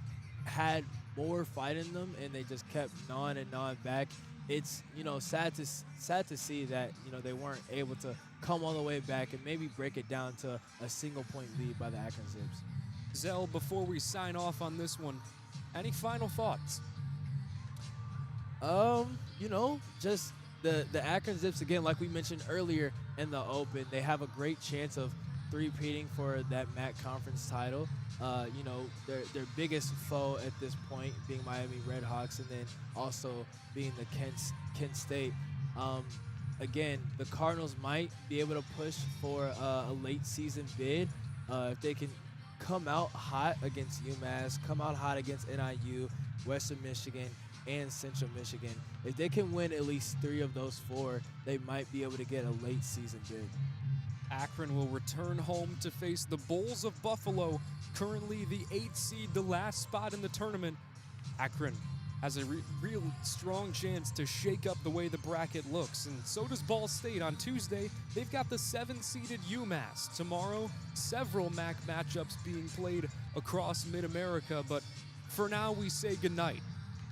had more fight in them, and they just kept gnawing back. It's, sad to see that, they weren't able to come all the way back and maybe break it down to a single-point lead by the Akron Zips. Zell, before we sign off on this one, any final thoughts? Just the Akron Zips, again, like we mentioned earlier in the Open, they have a great chance of three-peating for that MAC conference title. Their biggest foe at this point being Miami Redhawks, and then also being the Kent State. Again, the Cardinals might be able to push for a late season bid if they can come out hot against UMass, come out hot against NIU, Western Michigan, and Central Michigan. If they can win at least 3 of those 4, they might be able to get a late season bid. Akron will return home to face the Bulls of Buffalo, currently the 8th seed, the last spot in the tournament. Akron has a real strong chance to shake up the way the bracket looks, and so does Ball State. On Tuesday, they've got the 7-seeded UMass. Tomorrow, several MAC matchups being played across Mid-America, but for now, we say goodnight.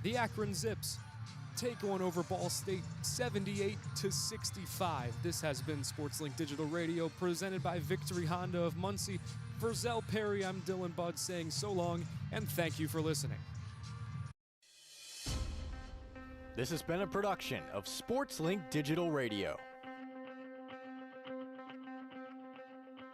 The Akron Zips take one over Ball State 78-65. This has been SportsLink Digital Radio, presented by Victory Honda of Muncie. For Zell Perry, I'm Dylan Budd saying so long, and thank you for listening. This has been a production of SportsLink Digital Radio.